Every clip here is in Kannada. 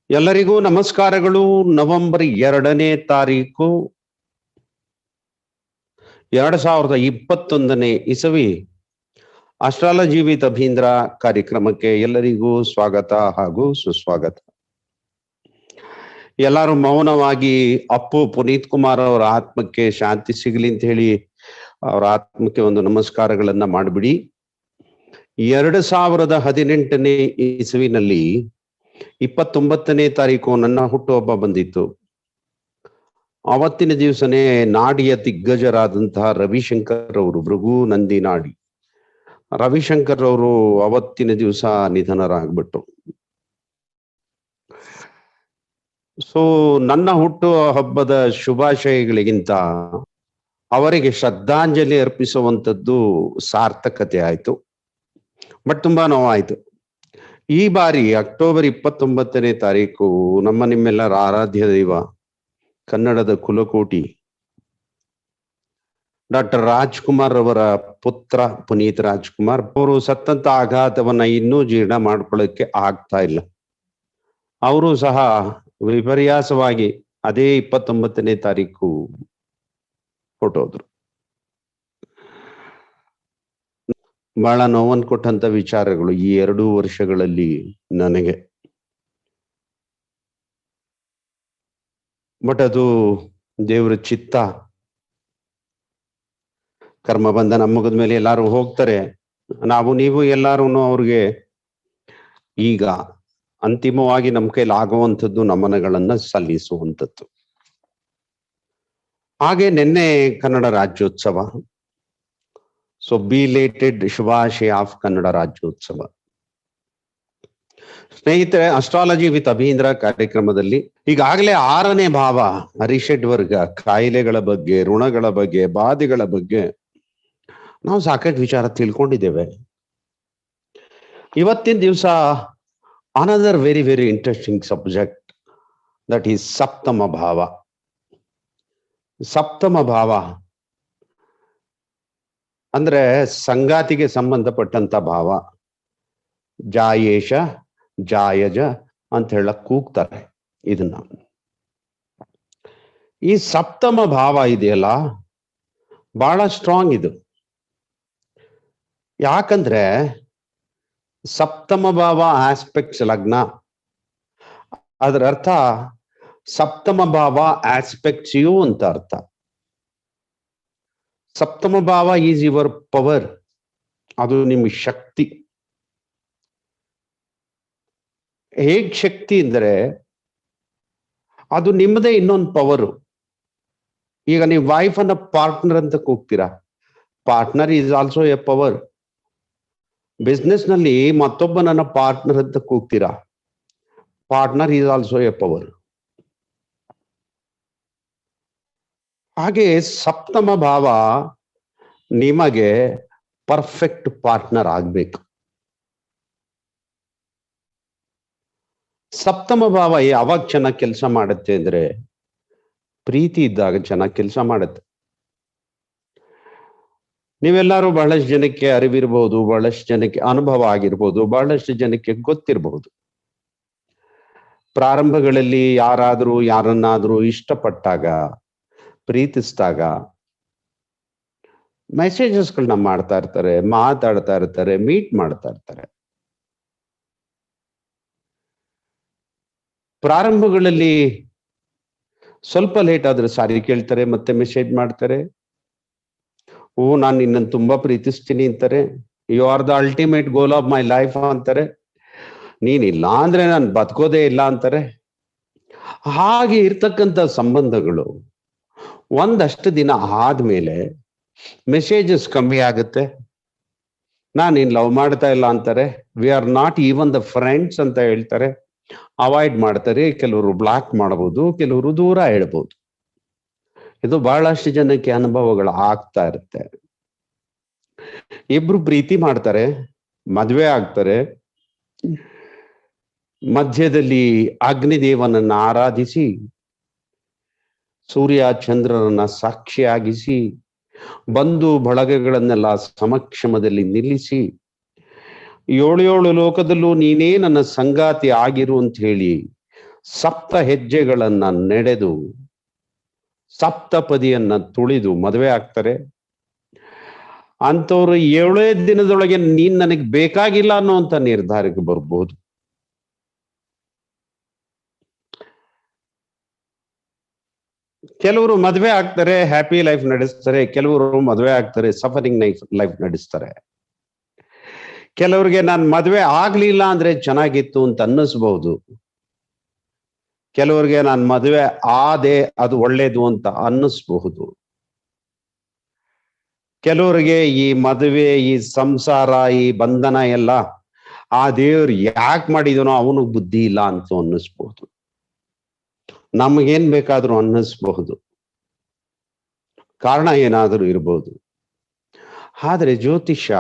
ಎಲ್ಲರಿಗೂ ನಮಸ್ಕಾರಗಳು. ನವೆಂಬರ್ 2ನೇ ತಾರೀಕು 2021ನೇ ಇಸವಿ ಅಸ್ಟ್ರಾಲಜಿ ವಿತ್ ಅಭೀಂದ್ರ ಕಾರ್ಯಕ್ರಮಕ್ಕೆ ಎಲ್ಲರಿಗೂ ಸ್ವಾಗತ ಹಾಗೂ ಸುಸ್ವಾಗತ. ಎಲ್ಲರೂ ಮೌನವಾಗಿ ಅಪ್ಪು ಪುನೀತ್ ಕುಮಾರ್ ಅವರ ಆತ್ಮಕ್ಕೆ ಶಾಂತಿ ಸಿಗಲಿ ಅಂತ ಹೇಳಿ ಅವರ ಆತ್ಮಕ್ಕೆ ಒಂದು ನಮಸ್ಕಾರಗಳನ್ನ ಮಾಡಿಬಿಡಿ. 2018ನೇ ಇಸವಿನಲ್ಲಿ 29ನೇ ತಾರೀಕು ನನ್ನ ಹುಟ್ಟುಹಬ್ಬ ಬಂದಿತ್ತು. ಅವತ್ತಿನ ದಿವಸನೇ ನಾಡಿಯ ದಿಗ್ಗಜರಾದಂತಹ ರವಿಶಂಕರ್ ಅವರು, ಭೃಗು ನಂದಿ ನಾಡಿ ರವಿಶಂಕರ್ ಅವರು ಅವತ್ತಿನ ದಿವಸ ನಿಧನರಾಗ್ಬಿಟ್ರು. ಸೊ ನನ್ನ ಹುಟ್ಟು ಹಬ್ಬದ ಶುಭಾಶಯಗಳಿಗಿಂತ ಅವರಿಗೆ ಶ್ರದ್ಧಾಂಜಲಿ ಅರ್ಪಿಸುವಂಥದ್ದು ಸಾರ್ಥಕತೆ ಆಯ್ತು. ಬಟ್ ತುಂಬಾ ನೋವಾಯ್ತು. ಈ ಬಾರಿ ಅಕ್ಟೋಬರ್ 29ನೇ ತಾರೀಕು ನಿಮ್ಮೆಲ್ಲರ ಆರಾಧ್ಯ ದೈವ, ಕನ್ನಡದ ಕುಲಕೋಟಿ ಡಾಕ್ಟರ್ ರಾಜ್ಕುಮಾರ್ ಅವರ ಪುತ್ರ ಪುನೀತ್ ರಾಜ್ಕುಮಾರ್ ಅವರು ಸತ್ತಂತ ಆಘಾತವನ್ನ ಇನ್ನೂ ಜೀರ್ಣ ಮಾಡ್ಕೊಳ್ಳಕ್ಕೆ ಆಗ್ತಾ ಇಲ್ಲ. ಅವರು ಸಹ ವಿಪರ್ಯಾಸವಾಗಿ ಅದೇ 29ನೇ ತಾರೀಕು ಹೊರಟೋದ್ರು. ಬಹಳ ನೋವನ್ನು ಕೊಟ್ಟಂತ ವಿಚಾರಗಳು ಈ 2 ವರ್ಷಗಳಲ್ಲಿ ನನಗೆ. ಬಟ್ ಅದು ದೇವರ ಚಿತ್ತ. ಕರ್ಮ ಬಂಧನ ಮುಗಿದ ಮೇಲೆ ಎಲ್ಲಾರು ಹೋಗ್ತಾರೆ. ನೀವು ಎಲ್ಲಾರು ಅವ್ರಿಗೆ ಈಗ ಅಂತಿಮವಾಗಿ ನಮ್ಮ ಕೈಲಿ ಆಗುವಂಥದ್ದು ನಮನಗಳನ್ನ ಸಲ್ಲಿಸುವಂಥದ್ದು. ಹಾಗೆ ನಿನ್ನೆ ಕನ್ನಡ ರಾಜ್ಯೋತ್ಸವ. ಸೊ ಬಿಲೇಟೆಡ್ ಶುಭಾಶಯ ಆಫ್ ಕನ್ನಡ ರಾಜ್ಯೋತ್ಸವ. ಸ್ನೇಹಿತರೆ, ಅಸ್ಟ್ರಾಲಜಿ ವಿತ್ ಅಭೀಂದ್ರ ಕಾರ್ಯಕ್ರಮದಲ್ಲಿ ಈಗಾಗಲೇ 6ನೇ ಭಾವ ಅರಿಷಡ್ ವರ್ಗ, ಕಾಯಿಲೆಗಳ ಬಗ್ಗೆ, ಋಣಗಳ ಬಗ್ಗೆ, ಬಾಧೆಗಳ ಬಗ್ಗೆ ನಾವು ಸಾಕಷ್ಟು ವಿಚಾರ ತಿಳ್ಕೊಂಡಿದ್ದೇವೆ. ಇವತ್ತಿನ ದಿವಸ another very very interesting subject, that is ಸಪ್ತಮ ಭಾವ. ಸಪ್ತಮ ಭಾವ ಅಂದ್ರೆ ಸಂಗಾತಿಗೆ ಸಂಬಂಧಪಟ್ಟಂತ ಭಾವ. ಜಾಯೇಶ ಜಾಯಜ ಅಂತ ಹೇಳಕ್ ಕೂಗ್ತಾರೆ ಇದನ್ನ. ಈ ಸಪ್ತಮ ಭಾವ ಇದೆಯಲ್ಲ, ಬಹಳ ಸ್ಟ್ರಾಂಗ್ ಇದು. ಯಾಕಂದ್ರೆ ಸಪ್ತಮ ಭಾವ ಆಸ್ಪೆಕ್ಟ್ಸ್ ಲಗ್ನ, ಅದರ ಅರ್ಥ ಸಪ್ತಮ ಭಾವ ಆಸ್ಪೆಕ್ಟ್ಸ್ ಯು ಅಂತ ಅರ್ಥ. ಸಪ್ತಮ ಭಾವ ಈಸ್ ಯುವರ್ ಪವರ್, ಅದು ನಿಮ್ಮ ಶಕ್ತಿ. ಹೇಗ್ ಶಕ್ತಿ ಅಂದ್ರೆ ಅದು ನಿಮ್ಮದೇ ಇನ್ನೊಂದು ಪವರು. ಈಗ ನೀವು ವೈಫ್ ಅನ್ನ ಪಾರ್ಟ್ನರ್ ಅಂತ ಕೂಗ್ತೀರಾ, partner is also a power. Business ನಲ್ಲಿ ಮತ್ತೊಬ್ಬನನ್ನ ಪಾರ್ಟ್ನರ್ ಅಂತ ಕೂಗ್ತೀರಾ, partner is also a power. ಹಾಗೆ ಸಪ್ತಮ ಭಾವ ನಿಮಗೆ ಪರ್ಫೆಕ್ಟ್ ಪಾರ್ಟ್ನರ್ ಆಗ್ಬೇಕು. ಸಪ್ತಮ ಭಾವ ಯಾವಾಗ ಚೆನ್ನಾಗಿ ಕೆಲಸ ಮಾಡುತ್ತೆ ಅಂದ್ರೆ ಪ್ರೀತಿ ಇದ್ದಾಗ ಚೆನ್ನಾಗಿ ಕೆಲಸ ಮಾಡುತ್ತೆ. ನೀವೆಲ್ಲರೂ ಬಹಳಷ್ಟು ಜನಕ್ಕೆ ಅರಿವಿರ್ಬೋದು, ಬಹಳಷ್ಟು ಜನಕ್ಕೆ ಅನುಭವ ಆಗಿರ್ಬೋದು, ಬಹಳಷ್ಟು ಜನಕ್ಕೆ ಗೊತ್ತಿರಬಹುದು. ಪ್ರಾರಂಭಗಳಲ್ಲಿ ಯಾರನ್ನಾದ್ರೂ ಇಷ್ಟಪಟ್ಟಾಗ, ಪ್ರೀತಿಸಿದಾಗ ಮೆಸೇಜಸ್ಗಳನ್ನ ಮಾಡ್ತಾ ಇರ್ತಾರೆ, ಮಾತಾಡ್ತಾ ಇರ್ತಾರೆ, ಮೀಟ್ ಮಾಡ್ತಾ ಇರ್ತಾರೆ. ಪ್ರಾರಂಭಗಳಲ್ಲಿ ಸ್ವಲ್ಪ ಲೇಟ್ ಆದ್ರೆ ಸಾರಿ ಕೇಳ್ತಾರೆ, ಮತ್ತೆ ಮೆಸೇಜ್ ಮಾಡ್ತಾರೆ. ನಾನು ನಿನ್ನನ್ನು ತುಂಬಾ ಪ್ರೀತಿಸ್ತೀನಿ ಅಂತಾರೆ. You are the ultimate goal of my life ಅಂತಾರೆ. ನೀನಿಲ್ಲ ಅಂದ್ರೆ ನಾನು ಬದುಕೋದೇ ಇಲ್ಲ ಅಂತಾರೆ. ಹಾಗೆ ಇರ್ತಕ್ಕಂಥ ಸಂಬಂಧಗಳು ಒಂದಷ್ಟು ದಿನ ಆದ್ಮೇಲೆ ಮೆಸೇಜಸ್ ಕಮ್ಮಿ ಆಗುತ್ತೆ. ನಾನು ಇನ್ ಲವ್ ಮಾಡ್ತಾ ಇಲ್ಲ ಅಂತಾರೆ. We are not even the friends ಅಂತ ಹೇಳ್ತಾರೆ. ಅವಾಯ್ಡ್ ಮಾಡ್ತಾರೆ. ಕೆಲವರು ಬ್ಲಾಕ್ ಮಾಡಬಹುದು, ಕೆಲವರು ದೂರ ಇಡಬಹುದು. ಇದು ಬಹಳಷ್ಟು ಜನಕ್ಕೆ ಅನುಭವಗಳು ಆಗ್ತಾ ಇರುತ್ತೆ. ಇಬ್ರು ಪ್ರೀತಿ ಮಾಡ್ತಾರೆ, ಮದ್ವೆ ಆಗ್ತಾರೆ. ಮಧ್ಯದಲ್ಲಿ ಅಗ್ನಿದೇವನನ್ನ ಆರಾಧಿಸಿ, ಸೂರ್ಯ ಚಂದ್ರರನ್ನ ಸಾಕ್ಷಿಯಾಗಿಸಿ, ಬಂಧು ಬಳಗಗಳನ್ನೆಲ್ಲ ಸಮಕ್ಷಮದಲ್ಲಿ ನಿಲ್ಲಿಸಿ, 7 ಲೋಕದಲ್ಲೂ ನೀನೇ ನನ್ನ ಸಂಗಾತಿ ಆಗಿರು ಅಂತ ಹೇಳಿ ಸಪ್ತ ಹೆಜ್ಜೆಗಳನ್ನ ನಡೆದು ಸಪ್ತಪದಿಯನ್ನ ತುಳಿದು ಮದುವೆ ಆಗ್ತಾರೆ. ಅಂಥವ್ರು 7 ದಿನದೊಳಗೆ ನೀನ್ ನನಗೆ ಬೇಕಾಗಿಲ್ಲ ಅನ್ನೋಂಥ ನಿರ್ಧಾರಕ್ಕೆ ಬರ್ಬೋದು. ಕೆಲವರು ಮದುವೆ ಆಗ್ತಾರೆ, ಹ್ಯಾಪಿ ಲೈಫ್ ನಡೆಸ್ತಾರೆ. ಕೆಲವರು ಮದುವೆ ಆಗ್ತಾರೆ, ಸಫರಿಂಗ್ ಲೈಫ್ ನಡೆಸ್ತಾರೆ. ಕೆಲವರಿಗೆ ನಾನು ಮದುವೆ ಆಗ್ಲಿಲ್ಲ ಅಂದ್ರೆ ಚೆನ್ನಾಗಿತ್ತು ಅಂತ ಅನ್ನಿಸ್ಬಹುದು. ಕೆಲವರಿಗೆ ನಾನು ಮದುವೆ ಆದೆ ಅದು ಒಳ್ಳೇದು ಅಂತ ಅನ್ನಿಸ್ಬಹುದು. ಕೆಲವರಿಗೆ ಈ ಮದುವೆ, ಈ ಸಂಸಾರ, ಈ ಬಂಧನ ಎಲ್ಲ ಆ ದೇವ್ರು ಯಾಕೆ ಮಾಡಿದನೋ ಅವನಿಗೆ ಬುದ್ಧಿ ಇಲ್ಲ ಅಂತ ಅನ್ನಿಸ್ಬಹುದು. ನಮಗೇನ್ ಬೇಕಾದ್ರೂ ಅನ್ನಿಸ್ಬಹುದು, ಕಾರಣ ಏನಾದರೂ ಇರ್ಬೋದು. ಆದ್ರೆ ಜ್ಯೋತಿಷ್ಯ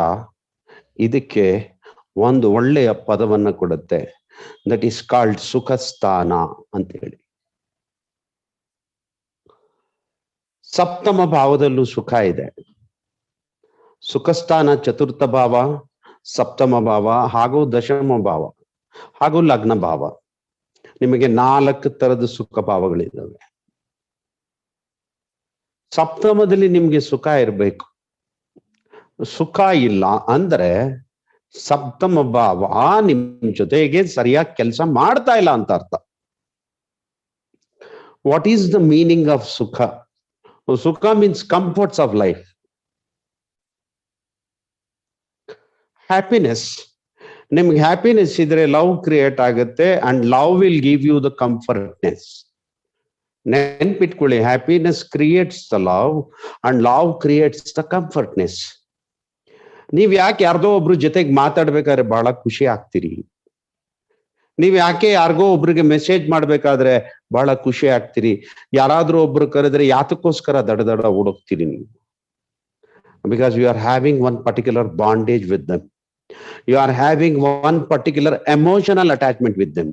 ಇದಕ್ಕೆ ಒಂದು ಒಳ್ಳೆಯ ಪದವನ್ನ ಕೊಡುತ್ತೆ. ದಟ್ ಈಸ್ ಕಾಲ್ಡ್ ಸುಖಸ್ಥಾನ ಅಂತ ಹೇಳಿ. ಸಪ್ತಮ ಭಾವದಲ್ಲೂ ಸುಖ ಇದೆ. ಸುಖಸ್ಥಾನ ಚತುರ್ಥ ಭಾವ, ಸಪ್ತಮ ಭಾವ ಹಾಗೂ ದಶಮ ಭಾವ ಹಾಗೂ ಲಗ್ನ ಭಾವ. ನಿಮಗೆ 4 ತರದ ಸುಖ ಭಾವಗಳಿದ್ದಾವೆ. ಸಪ್ತಮದಲ್ಲಿ ನಿಮ್ಗೆ ಸುಖ ಇರಬೇಕು. ಸುಖ ಇಲ್ಲ ಅಂದ್ರೆ ಸಪ್ತಮ ಭಾವ ನಿಮ್ ಜೊತೆಗೆ ಸರಿಯಾಗಿ ಕೆಲಸ ಮಾಡ್ತಾ ಇಲ್ಲ ಅಂತ ಅರ್ಥ. What is the meaning of ಸುಖ? ಸುಖ means comforts of life. Happiness, ನಿಮ್ಗೆ ಹ್ಯಾಪಿನೆಸ್ ಇದ್ರೆ ಲವ್ ಕ್ರಿಯೇಟ್ ಆಗುತ್ತೆ and love will give you the comfortness. ನೆನ್ಪಿಟ್ಕೊಳ್ಳಿ, happiness creates the love and love creates the comfortness. ನೀವ್ ಯಾಕೆ ಯಾರ್ದೋ ಒಬ್ರು ಜೊತೆಗೆ ಮಾತಾಡ್ಬೇಕಾದ್ರೆ ಬಹಳ ಖುಷಿ ಆಗ್ತೀರಿ? ನೀವ್ ಯಾಕೆ ಯಾರಿಗೋ ಒಬ್ರಿಗೆ ಮೆಸೇಜ್ ಮಾಡ್ಬೇಕಾದ್ರೆ ಬಹಳ ಖುಷಿ ಆಗ್ತೀರಿ? ಯಾರಾದ್ರೂ ಒಬ್ರು ಕರೆದ್ರೆ ಯಾತಕ್ಕೋಸ್ಕರ ದಡ ಓಡೋಗ್ತೀರಿ ನೀವು? Because you are having one particular bondage with them. You are having one particular emotional attachment with them.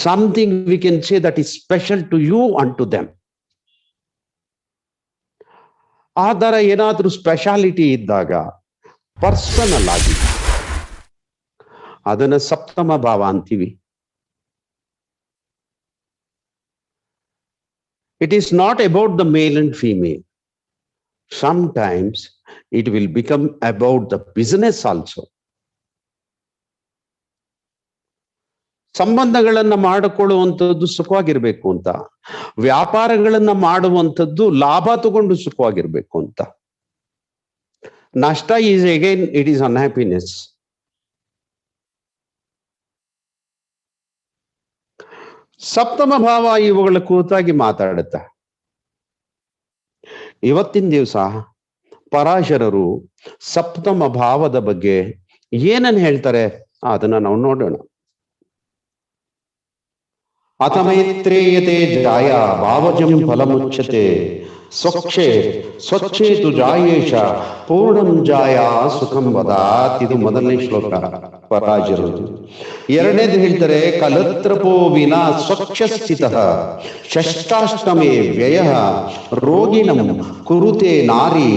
Something we can say that is special to you and to them. ಆದರ ಏನಾದ್ರೂ ಸ್ಪೆಷಾಲಿಟಿ ಇದ್ದಾಗ ಪರ್ಸನಲ್ ಆಗಿ ಅದನ್ನ ಸಪ್ತಮ ಭಾವ ಅಂತೀವಿ. It is not about the male and female. Sometimes it will become about the business also. ಸಂಬಂಧಗಳನ್ನ ಮಾಡಿಕೊಳ್ಳುವಂಥದ್ದು ಸುಖವಾಗಿರ್ಬೇಕು ಅಂತ, ವ್ಯಾಪಾರಗಳನ್ನ ಮಾಡುವಂಥದ್ದು ಲಾಭ ತಗೊಂಡು ಸುಖವಾಗಿರ್ಬೇಕು ಅಂತ. ನಷ್ಟ is again it is unhappiness. ಸಪ್ತಮ ಭಾವ ಇವುಗಳ ಕುರಿತಾಗಿ ಮಾತಾಡುತ್ತೆ. ಇವತ್ತಿನ ದಿವಸ ಪರಾಶರರು ಸಪ್ತಮ ಭಾವದ ಬಗ್ಗೆ ಏನನ್ನು ಹೇಳ್ತಾರೆ ಅದನ್ನ ನಾವು ನೋಡೋಣ. ಅಥಮೈತ್ರೇಯತೆ ಜಾಯ ಭಾವಜಂ ಫಲಮುಚ್ಯತೆ ಸ್ವಚ್ಛೇ ಸ್ವಚ್ಛೇತು ಜಾಯೇಶ ಪೂರ್ಣಂ ಜಾಯ ಸುಖಂ ವದಾತ್. ಇದು ಮೊದಲನೇ ಶ್ಲೋಕ ಪರಾಶರರು. ಎರಡನೇದು ಹೇಳ್ತಾರೆ, ಕಲತ್ರಪೋ ವಿನಾ ಸ್ವಚ್ಛ ಸ್ಥಿತಃ ಷಷ್ಟಾಷ್ಟಮೇ ವ್ಯಯ ರೋಗಿಣಂ ಕುರುತೆ ನಾರಿ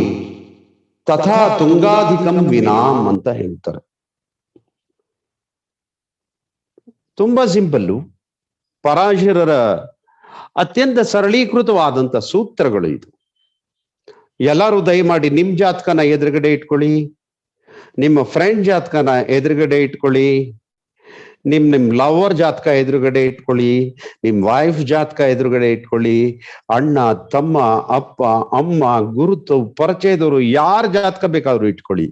ತಥಾ ತುಂಗಾಧಿಕಂ ವಿನಾಂ ಅಂತ ಹೇಳ್ತಾರೆ. ತುಂಬಾ ಸಿಂಪಲ್ಲು. ಪರಾಶರರ ಅತ್ಯಂತ ಸರಳೀಕೃತವಾದಂತ ಸೂತ್ರಗಳು ಇದು. ಎಲ್ಲರೂ ದಯಮಾಡಿ ನಿಮ್ ಜಾತಕನ ಎದುರುಗಡೆ ಇಟ್ಕೊಳ್ಳಿ, ನಿಮ್ಮ ಫ್ರೆಂಡ್ ಜಾತಕನ ಎದುರುಗಡೆ ಇಟ್ಕೊಳ್ಳಿ, ನಿಮ್ ಲವರ್ ಜಾತಕ ಎದುರುಗಡೆ ಇಟ್ಕೊಳ್ಳಿ, ನಿಮ್ ವೈಫ್ ಜಾತಕ ಎದುರುಗಡೆ ಇಟ್ಕೊಳ್ಳಿ, ಅಣ್ಣ ತಮ್ಮ ಅಪ್ಪ ಅಮ್ಮ ಗುರುತು ಪರಿಚಯದವರು ಯಾರ ಜಾತಕ ಬೇಕಾದ್ರೂ ಇಟ್ಕೊಳ್ಳಿ.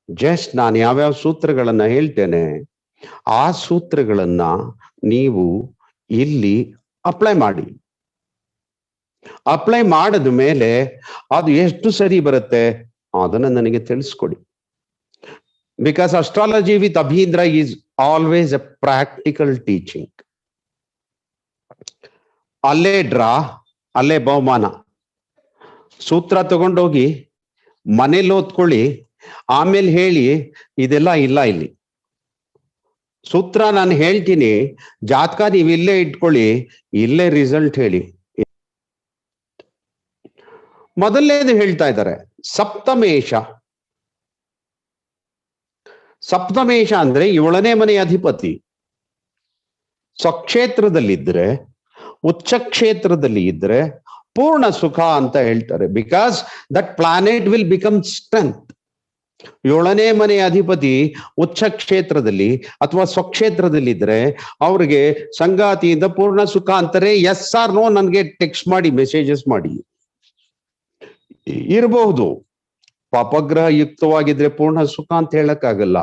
ಜಸ್ಟ್ ನಾನು ಯಾವ್ಯಾವ ಸೂತ್ರಗಳನ್ನ ಹೇಳ್ತೇನೆ ಆ ಸೂತ್ರಗಳನ್ನ ನೀವು ಇಲ್ಲಿ ಅಪ್ಲೈ ಮಾಡಿ. ಅಪ್ಲೈ ಮಾಡಿದ ಮೇಲೆ ಅದು ಎಷ್ಟು ಸರಿ ಬರುತ್ತೆ ಅದನ್ನ ನನಗೆ ತಿಳಿಸ್ಕೊಡಿ. Because astrology with Abhindra is always a practical teaching. ಅಲ್ಲೇ ಡ್ರಾ, ಅಲ್ಲೇ ಬಹುಮಾನ. ಸೂತ್ರ ತಗೊಂಡೋಗಿ ಮನೇಲಿ ಓದ್ಕೊಳ್ಳಿ, ಆಮೇಲೆ ಹೇಳಿ ಇದೆಲ್ಲ ಇಲ್ಲ ಇಲ್ಲಿ. ಸೂತ್ರ ನಾನು ಹೇಳ್ತೀನಿ, ಜಾತಕ ನೀವು ಇಲ್ಲೇ ಇಟ್ಕೊಳ್ಳಿ, ಇಲ್ಲೇ ರಿಸಲ್ಟ್ ಹೇಳಿ. ಮೊದಲನೇದು ಹೇಳ್ತಾ ಇದ್ದಾರೆ ಸಪ್ತಮೇಶ. ಸಪ್ತಮೇಶ ಅಂದ್ರೆ 7ನೇ ಮನೆಯ ಅಧಿಪತಿ. ಸ್ವಕ್ಷೇತ್ರದಲ್ಲಿದ್ರೆ, ಉಚ್ಚ ಕ್ಷೇತ್ರದಲ್ಲಿ ಇದ್ರೆ ಪೂರ್ಣ ಸುಖ ಅಂತ ಹೇಳ್ತಾರೆ. Because that planet will become strength. 7ನೇ ಮನೆಯ ಅಧಿಪತಿ ಉಚ್ಚ ಕ್ಷೇತ್ರದಲ್ಲಿ ಅಥವಾ ಸ್ವಕ್ಷೇತ್ರದಲ್ಲಿ ಇದ್ರೆ ಅವ್ರಿಗೆ ಸಂಗಾತಿಯಿಂದ ಪೂರ್ಣ ಸುಖ ಅಂತಾರೆ. ಎಸ್ ಆರ್ ನೋ ನನ್ಗೆ ಟೆಕ್ಸ್ಟ್ ಮಾಡಿ, ಮೆಸೇಜಸ್ ಮಾಡಿ. ಇರಬಹುದು ಪಾಪಗ್ರಹ ಯುಕ್ತವಾಗಿದ್ರೆ ಪೂರ್ಣ ಸುಖ ಅಂತ ಹೇಳಕ್ಕಾಗಲ್ಲ.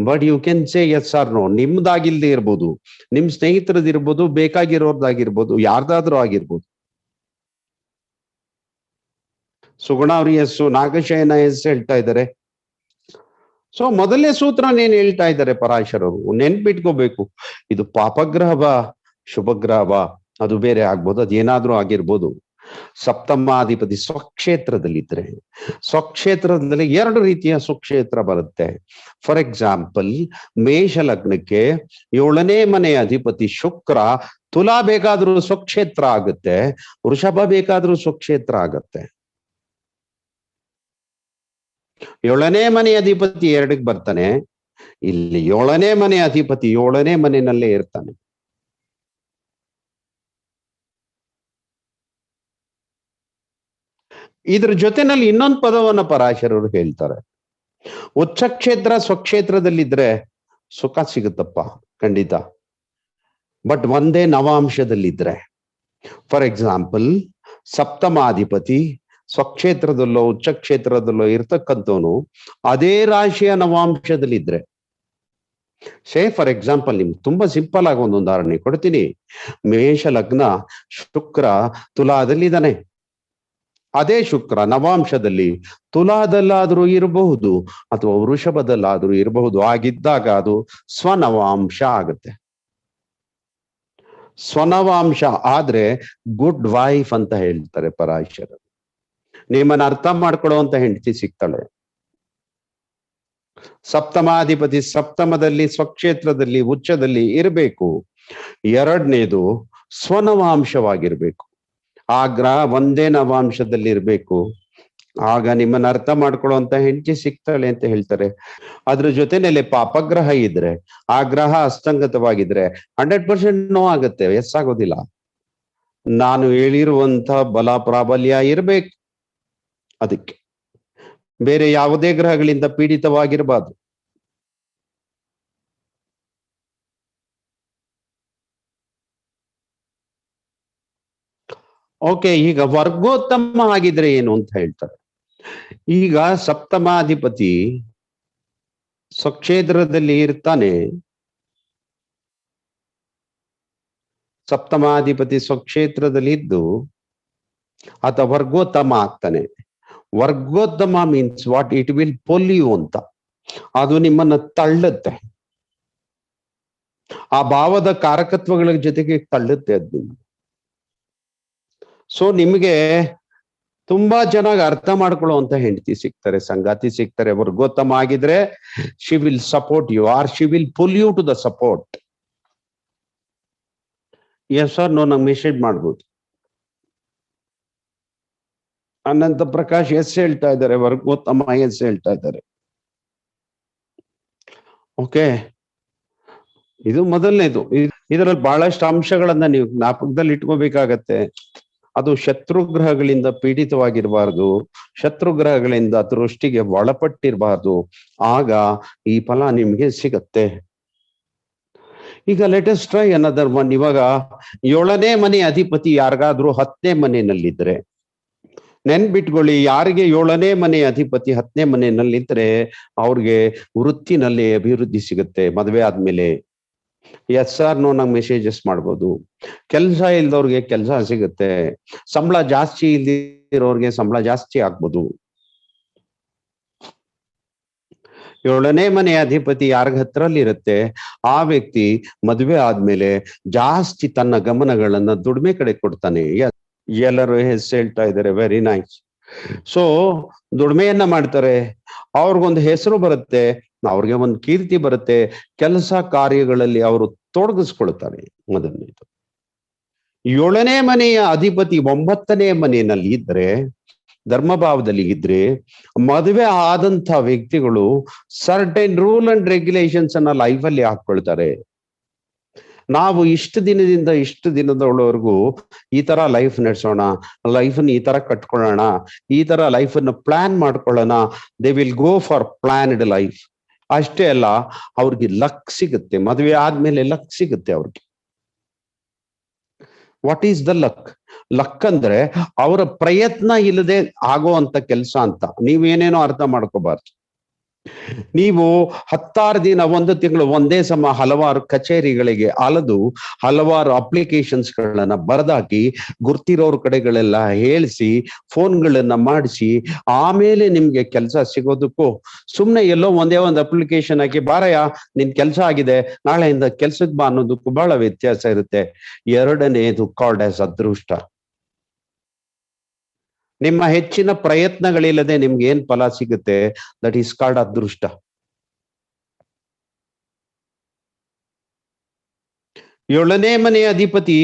But you can say yes or no. ನಿಮ್ದಾಗಿಲ್ದೇ ಇರ್ಬೋದು, ನಿಮ್ ಸ್ನೇಹಿತರದಿರ್ಬೋದು, ಬೇಕಾಗಿರೋರ್ದಾಗಿರ್ಬೋದು, ಯಾರ್ದಾದ್ರೂ ಆಗಿರ್ಬೋದು. ಸುಗುಣ ಅವ್ರು ಎಸ್, ನಾಗಶಯನ ಎಸ್ ಹೇಳ್ತಾ ಇದ್ದಾರೆ. ಸೊ ಮೊದಲನೇ ಸೂತ್ರ ಏನ್ ಹೇಳ್ತಾ ಇದ್ದಾರೆ ಪರಾಶರರು, ನೆನ್ಪಿಟ್ಕೋಬೇಕು. ಇದು ಪಾಪಗ್ರಹವಾ ಶುಭಗ್ರಹವಾ ಅದು ಬೇರೆ ಆಗ್ಬೋದು, ಅದೇನಾದ್ರೂ ಆಗಿರ್ಬೋದು. ಸಪ್ತಮಾಧಿಪತಿ ಸ್ವಕ್ಷೇತ್ರದಲ್ಲಿದ್ರೆ, ಸ್ವಕ್ಷೇತ್ರದಲ್ಲಿ 2 ರೀತಿಯ ಸ್ವಕ್ಷೇತ್ರ ಬರುತ್ತೆ. ಫಾರ್ ಎಕ್ಸಾಂಪಲ್, ಮೇಷ ಲಗ್ನಕ್ಕೆ 7ನೇ ಮನೆಯ ಅಧಿಪತಿ ಶುಕ್ರ ತುಲಾ ಬೇಕಾದ್ರೂ ಸ್ವಕ್ಷೇತ್ರ ಆಗುತ್ತೆ, ವೃಷಭ ಬೇಕಾದ್ರೂ ಸ್ವಕ್ಷೇತ್ರ ಆಗತ್ತೆ. 7ನೇ ಮನೆ ಅಧಿಪತಿ 2ಕ್ಕೆ ಬರ್ತಾನೆ, ಇಲ್ಲಿ 7ನೇ ಮನೆ ಅಧಿಪತಿ 7ನೇ ಮನೆಯಲ್ಲೇ ಇರ್ತಾನೆ. ಇದ್ರ ಜೊತೆನಲ್ಲಿ ಇನ್ನೊಂದು ಪದವನ್ನ ಪರಾಶರರು ಹೇಳ್ತಾರೆ. ಉಚ್ಚ ಕ್ಷೇತ್ರ ಸ್ವಕ್ಷೇತ್ರದಲ್ಲಿದ್ರೆ ಸುಖ ಸಿಗುತ್ತಪ್ಪ ಖಂಡಿತ, ಬಟ್ ಒಂದೇ ನವಾಂಶದಲ್ಲಿದ್ರೆ. ಫಾರ್ ಎಕ್ಸಾಂಪಲ್, ಸಪ್ತಮಾಧಿಪತಿ ಸ್ವಕ್ಷೇತ್ರದಲ್ಲೋ ಉಚ್ಚ ಕ್ಷೇತ್ರದಲ್ಲೋ ಇರ್ತಕ್ಕಂಥವನು ಅದೇ ರಾಶಿಯ ನವಾಂಶದಲ್ಲಿದ್ರೆ, ಫಾರ್ ಎಕ್ಸಾಂಪಲ್ ನಿಮ್ಗೆ ತುಂಬಾ ಸಿಂಪಲ್ ಆಗಿ ಒಂದು ಉದಾಹರಣೆ ಕೊಡ್ತೀನಿ. ಮೇಷ ಲಗ್ನ, ಶುಕ್ರ ತುಲಾದಲ್ಲಿದ್ದಾನೆ. ಅದೇ ಶುಕ್ರ ನವಾಂಶದಲ್ಲಿ ತುಲಾದಲ್ಲಾದ್ರೂ ಇರಬಹುದು ಅಥವಾ ವೃಷಭದಲ್ಲಾದ್ರೂ ಇರಬಹುದು. ಆಗಿದ್ದಾಗ ಅದು ಸ್ವನವಾಂಶ ಆಗುತ್ತೆ. ಸ್ವನವಾಂಶ ಆದ್ರೆ ಗುಡ್ ವೈಫ್ ಅಂತ ಹೇಳ್ತಾರೆ ಪರಾಶರರು. ನಿಮ್ಮನ್ನ ಅರ್ಥ ಮಾಡ್ಕೊಳ್ಳುವಂತ ಹೆಂಡತಿ ಸಿಗ್ತಾಳೆ. ಸಪ್ತಮಾಧಿಪತಿ ಸಪ್ತಮದಲ್ಲಿ ಸ್ವಕ್ಷೇತ್ರದಲ್ಲಿ ಉಚ್ಚದಲ್ಲಿ ಇರಬೇಕು. 2ನೇದು ಸ್ವನವಾಂಶವಾಗಿರ್ಬೇಕು. ಆ ಗ್ರಹ ಒಂದೇ ನವಾಂಶದಲ್ಲಿ ಇರ್ಬೇಕು. ಆಗ ನಿಮ್ಮನ್ನ ಅರ್ಥ ಮಾಡ್ಕೊಳ್ಳುವಂತ ಹೆಂಡತಿ ಸಿಗ್ತಾಳೆ ಅಂತ ಹೇಳ್ತಾರೆ. ಅದ್ರ ಜೊತೆನಲ್ಲಿ ಪಾಪಗ್ರಹ ಇದ್ರೆ, ಆ ಗ್ರಹ ಅಸ್ತಂಗತವಾಗಿದ್ರೆ 100% ನೋ ಆಗುತ್ತೆ, ಎಸ್ ಆಗೋದಿಲ್ಲ. ನಾನು ಹೇಳಿರುವಂತ ಬಲ ಪ್ರಾಬಲ್ಯ ಇರ್ಬೇಕು. ಅದಕ್ಕೆ ಬೇರೆ ಯಾವುದೇ ಗ್ರಹಗಳಿಂದ ಪೀಡಿತವಾಗಿರಬಾರ್ದು. ಓಕೆ, ಈಗ ವರ್ಗೋತ್ತಮ ಆಗಿದ್ರೆ ಏನು ಅಂತ ಹೇಳ್ತಾರೆ. ಈಗ ಸಪ್ತಮಾಧಿಪತಿ ಸ್ವಕ್ಷೇತ್ರದಲ್ಲಿ ಇರ್ತಾನೆ. ಸಪ್ತಮಾಧಿಪತಿ ಸ್ವಕ್ಷೇತ್ರದಲ್ಲಿ ಇದ್ದು ಆತ ವರ್ಗೋತ್ತಮ ಆಗ್ತಾನೆ. ವರ್ಗೋತ್ತಮ ಮೀನ್ಸ್ ವಾಟ್? ಇಟ್ ವಿಲ್ ಪೊಲ್ಯೂ ಅಂತ. ಅದು ನಿಮ್ಮನ್ನ ತಳ್ಳುತ್ತೆ. ಆ ಭಾವದ ಕಾರಕತ್ವಗಳ ಜೊತೆಗೆ ತಳ್ಳುತ್ತೆ ಅದು ನಿಮ್ಗೆ. ಸೊ ನಿಮ್ಗೆ ತುಂಬಾ ಚೆನ್ನಾಗಿ ಅರ್ಥ ಮಾಡ್ಕೊಳ್ಳುವಂತ ಹೆಂಡತಿ ಸಿಗ್ತಾರೆ, ಸಂಗಾತಿ ಸಿಗ್ತಾರೆ. ವರ್ಗೋತ್ತಮ ಆಗಿದ್ರೆ she will support you or she will pull you to the support. Yes sir no ನಂಗೆ ಮೆಸೇಜ್ ಮಾಡ್ಬೋದು. ಅನಂತ ಪ್ರಕಾಶ್ ಎಸ್ ಹೇಳ್ತಾ ಇದ್ದಾರೆ, ವರ್ಗೋತ್ತಮ ಎಸ್ ಹೇಳ್ತಾ ಇದ್ದಾರೆ. ಓಕೆ, ಇದು ಮೊದಲನೇದು. ಇದರಲ್ಲಿ ಬಹಳಷ್ಟು ಅಂಶಗಳನ್ನ ನೀವು ಜ್ಞಾಪಕದಲ್ಲಿ ಇಟ್ಕೋಬೇಕಾಗತ್ತೆ. ಅದು ಶತ್ರುಗ್ರಹಗಳಿಂದ ಪೀಡಿತವಾಗಿರಬಾರ್ದು, ಶತ್ರುಗ್ರಹಗಳಿಂದ ದೃಷ್ಟಿಗೆ ಒಳಪಟ್ಟಿರಬಾರ್ದು. ಆಗ ಈ ಫಲ ನಿಮ್ಗೆ ಸಿಗತ್ತೆ. ಈಗ ಲೆಟಸ್ ಟ್ರೈ ಅನದರ್ ಒನ್. ಇವಾಗ 7ನೇ ಮನೆ ಅಧಿಪತಿ ಯಾರಿಗಾದ್ರೂ 10ನೇ ಮನೆಯಲ್ಲಿದ್ರೆ, ನೆನ್ಬಿಟ್ಕೊಳ್ಳಿ, ಯಾರಿಗೆ 7ನೇ ಮನೆ ಅಧಿಪತಿ 10ನೇ ಮನೆಯಲ್ಲಿದ್ರೆ ಅವ್ರಿಗೆ ವೃತ್ತಿನಲ್ಲಿ ಅಭಿವೃದ್ಧಿ ಸಿಗುತ್ತೆ ಮದುವೆ ಆದ್ಮೇಲೆ. ಎಸ್ ಆರ್ ನೋ ನಂಗೆ ಮೆಸೇಜಸ್ ಮಾಡ್ಬೋದು. ಕೆಲಸ ಇಲ್ದವ್ರಿಗೆ ಕೆಲಸ ಸಿಗುತ್ತೆ. ಸಂಬಳ ಜಾಸ್ತಿ ಇಲ್ದಿರೋರ್ಗೆ ಸಂಬಳ ಜಾಸ್ತಿ ಆಗ್ಬೋದು. 7ನೇ ಮನೆ ಅಧಿಪತಿ ಯಾರಿಗ ಹತ್ರದಲ್ಲಿ ಇರುತ್ತೆ ಆ ವ್ಯಕ್ತಿ ಮದುವೆ ಆದ್ಮೇಲೆ ಜಾಸ್ತಿ ತನ್ನ ಗಮನಗಳನ್ನ ದುಡಿಮೆ ಕಡೆ ಕೊಡ್ತಾನೆ. ಎಲ್ಲರೂ ಹೆಸರು ಹೇಳ್ತಾ ಇದ್ದಾರೆ, ವೆರಿ ನೈಸ್. ಸೊ ದುಡಿಮೆಯನ್ನ ಮಾಡ್ತಾರೆ, ಅವ್ರಿಗೊಂದು ಹೆಸರು ಬರುತ್ತೆ, ಅವ್ರಿಗೆ ಒಂದು ಕೀರ್ತಿ ಬರುತ್ತೆ, ಕೆಲಸ ಕಾರ್ಯಗಳಲ್ಲಿ ಅವರು ತೊಡಗಿಸ್ಕೊಳ್ತಾರೆ. ಮೊದಲನೇದು. 7ನೇ ಮನೆಯ ಅಧಿಪತಿ 9ನೇ ಮನೆಯಲ್ಲಿ ಇದ್ರೆ, ಧರ್ಮಭಾವದಲ್ಲಿ ಇದ್ರೆ, ಮದುವೆ ಆದಂತ ವ್ಯಕ್ತಿಗಳು ಸರ್ಟೈನ್ ರೂಲ್ ಅಂಡ್ ರೆಗ್ಯುಲೇಷನ್ಸ್ ಅನ್ನ ಲೈಫಲ್ಲಿ ಹಾಕೊಳ್ತಾರೆ. ನಾವು ಇಷ್ಟು ದಿನದಿಂದ ಇಷ್ಟು ದಿನದವರೆಗೂ ಈ ತರ ಲೈಫ್ ನಡೆಸೋಣ, ಲೈಫನ್ನ ಈ ತರ ಕಟ್ಕೊಳ್ಳೋಣ, ಈ ತರ ಲೈಫನ್ನ ಪ್ಲಾನ್ ಮಾಡ್ಕೊಳ್ಳೋಣ. They will go for planned life. ಅಷ್ಟೇ ಅಲ್ಲ, ಅವ್ರಿಗೆ ಲಕ್ ಸಿಗುತ್ತೆ, ಮದುವೆ ಆದ್ಮೇಲೆ ಲಕ್ ಸಿಗುತ್ತೆ ಅವ್ರಿಗೆ. What is the luck? Luck ಅಂದ್ರೆ ಅವರ ಪ್ರಯತ್ನ ಇಲ್ಲದೆ ಆಗುವಂತ ಕೆಲಸ ಅಂತ. ನೀವೇನೇನೋ ಅರ್ಥ ಮಾಡ್ಕೋಬಾರ್ದು. ನೀವು 16 ದಿನ, 1 ತಿಂಗಳು ಒಂದೇ ಸಮ ಹಲವಾರು ಕಚೇರಿಗಳಿಗೆ ಅಲದು ಹಲವಾರು ಅಪ್ಲಿಕೇಶನ್ಸ್ ಗಳನ್ನ ಬರೆದಾಕಿ ಗುರ್ತಿರೋರ್ ಕಡೆಗಳೆಲ್ಲ ಹೇಳಿಸಿ ಫೋನ್ಗಳನ್ನ ಮಾಡಿಸಿ ಆಮೇಲೆ ನಿಮ್ಗೆ ಕೆಲಸ ಸಿಗೋದಕ್ಕೂ ಸುಮ್ನೆ ಎಲ್ಲೋ ಒಂದೇ ಒಂದು ಅಪ್ಲಿಕೇಶನ್ ಹಾಕಿ ಬಾರಯ್ಯ ನಿನ್ ಕೆಲಸ ಆಗಿದೆ ನಾಳೆಯಿಂದ ಕೆಲ್ಸಕ್ಕೆ ಬಾ ಅನ್ನೋದಕ್ಕೂ ಬಹಳ ವ್ಯತ್ಯಾಸ ಇರುತ್ತೆ. ಎರಡನೇದು ಕಾಲ್ಡ್ ಆಸ್ ಅದೃಷ್ಟ. ನಿಮ್ಮ ಹೆಚ್ಚಿನ ಪ್ರಯತ್ನಗಳಿಲ್ಲದೆ ನಿಮ್ಗೆ ಏನ್ ಫಲ ಸಿಗುತ್ತೆ, ದಟ್ ಈಸ್ ಕಾಲ್ಡ್ ಅದೃಷ್ಟ. ಏಳನೇ ಮನೆಯ ಅಧಿಪತಿ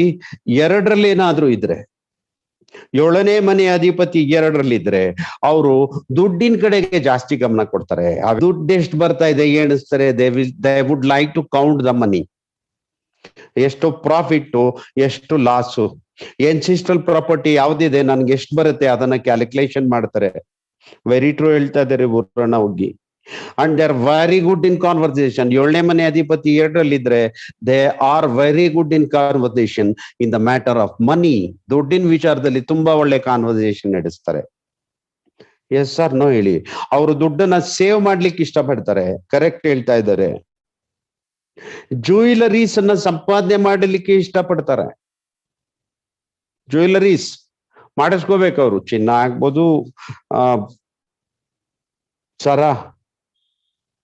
2ರಲ್ಲಿ ಏನಾದ್ರೂ ಇದ್ರೆ, 7ನೇ ಮನೆಯ ಅಧಿಪತಿ 2ರಲ್ಲಿದ್ರೆ ಅವರು ದುಡ್ಡಿನ ಕಡೆಗೆ ಜಾಸ್ತಿ ಗಮನ ಕೊಡ್ತಾರೆ. ಆ ದುಡ್ಡು ಎಷ್ಟು ಬರ್ತಾ ಇದೆ ಎಣಿಸ್ತಾರೆ. They would like to count the money. ಎಷ್ಟು ಪ್ರಾಫಿಟ್, ಎಷ್ಟು ಲಾಸು, ಎನ್ಸಿಸ್ಟ್ರಲ್ ಪ್ರಾಪರ್ಟಿ ಯಾವ್ದಿದೆ, ನನ್ಗೆ ಎಷ್ಟು ಬರುತ್ತೆ ಅದನ್ನ ಕ್ಯಾಲ್ಕುಲೇಷನ್ ಮಾಡ್ತಾರೆ. ವೆರಿ ಟ್ರೂ ಹೇಳ್ತಾ ಇದ್ದಾರೆ ಊರಣ್ಣ ಹೋಗಿ. And they are very good in conversation. 7ನೇ ಮನೆ ಅಧಿಪತಿ 2ರಲ್ಲಿದ್ರೆ they are very good in conversation in the matter of money. ದುಡ್ಡಿನ ವಿಚಾರದಲ್ಲಿ ತುಂಬಾ ಒಳ್ಳೆ ಕಾನ್ವರ್ಸೇಷನ್ ನಡೆಸ್ತಾರೆ. ಎಸ್ ಸರ್ ನೋ ಹೇಳಿ. ಅವರು ದುಡ್ಡನ್ನ ಸೇವ್ ಮಾಡ್ಲಿಕ್ಕೆ ಇಷ್ಟಪಡ್ತಾರೆ. ಕರೆಕ್ಟ್ ಹೇಳ್ತಾ ಇದ್ದಾರೆ. ಜ್ಯುವೆಲರೀಸ್ ಅನ್ನ ಸಂಪಾದನೆ ಮಾಡಲಿಕ್ಕೆ ಇಷ್ಟಪಡ್ತಾರೆ. ಜ್ಯುವೆಲರೀಸ್ ಮಾಡಿಸ್ಕೋಬೇಕು ಅವರು. ಚಿನ್ನ ಆಗ್ಬೋದು, ಸರ,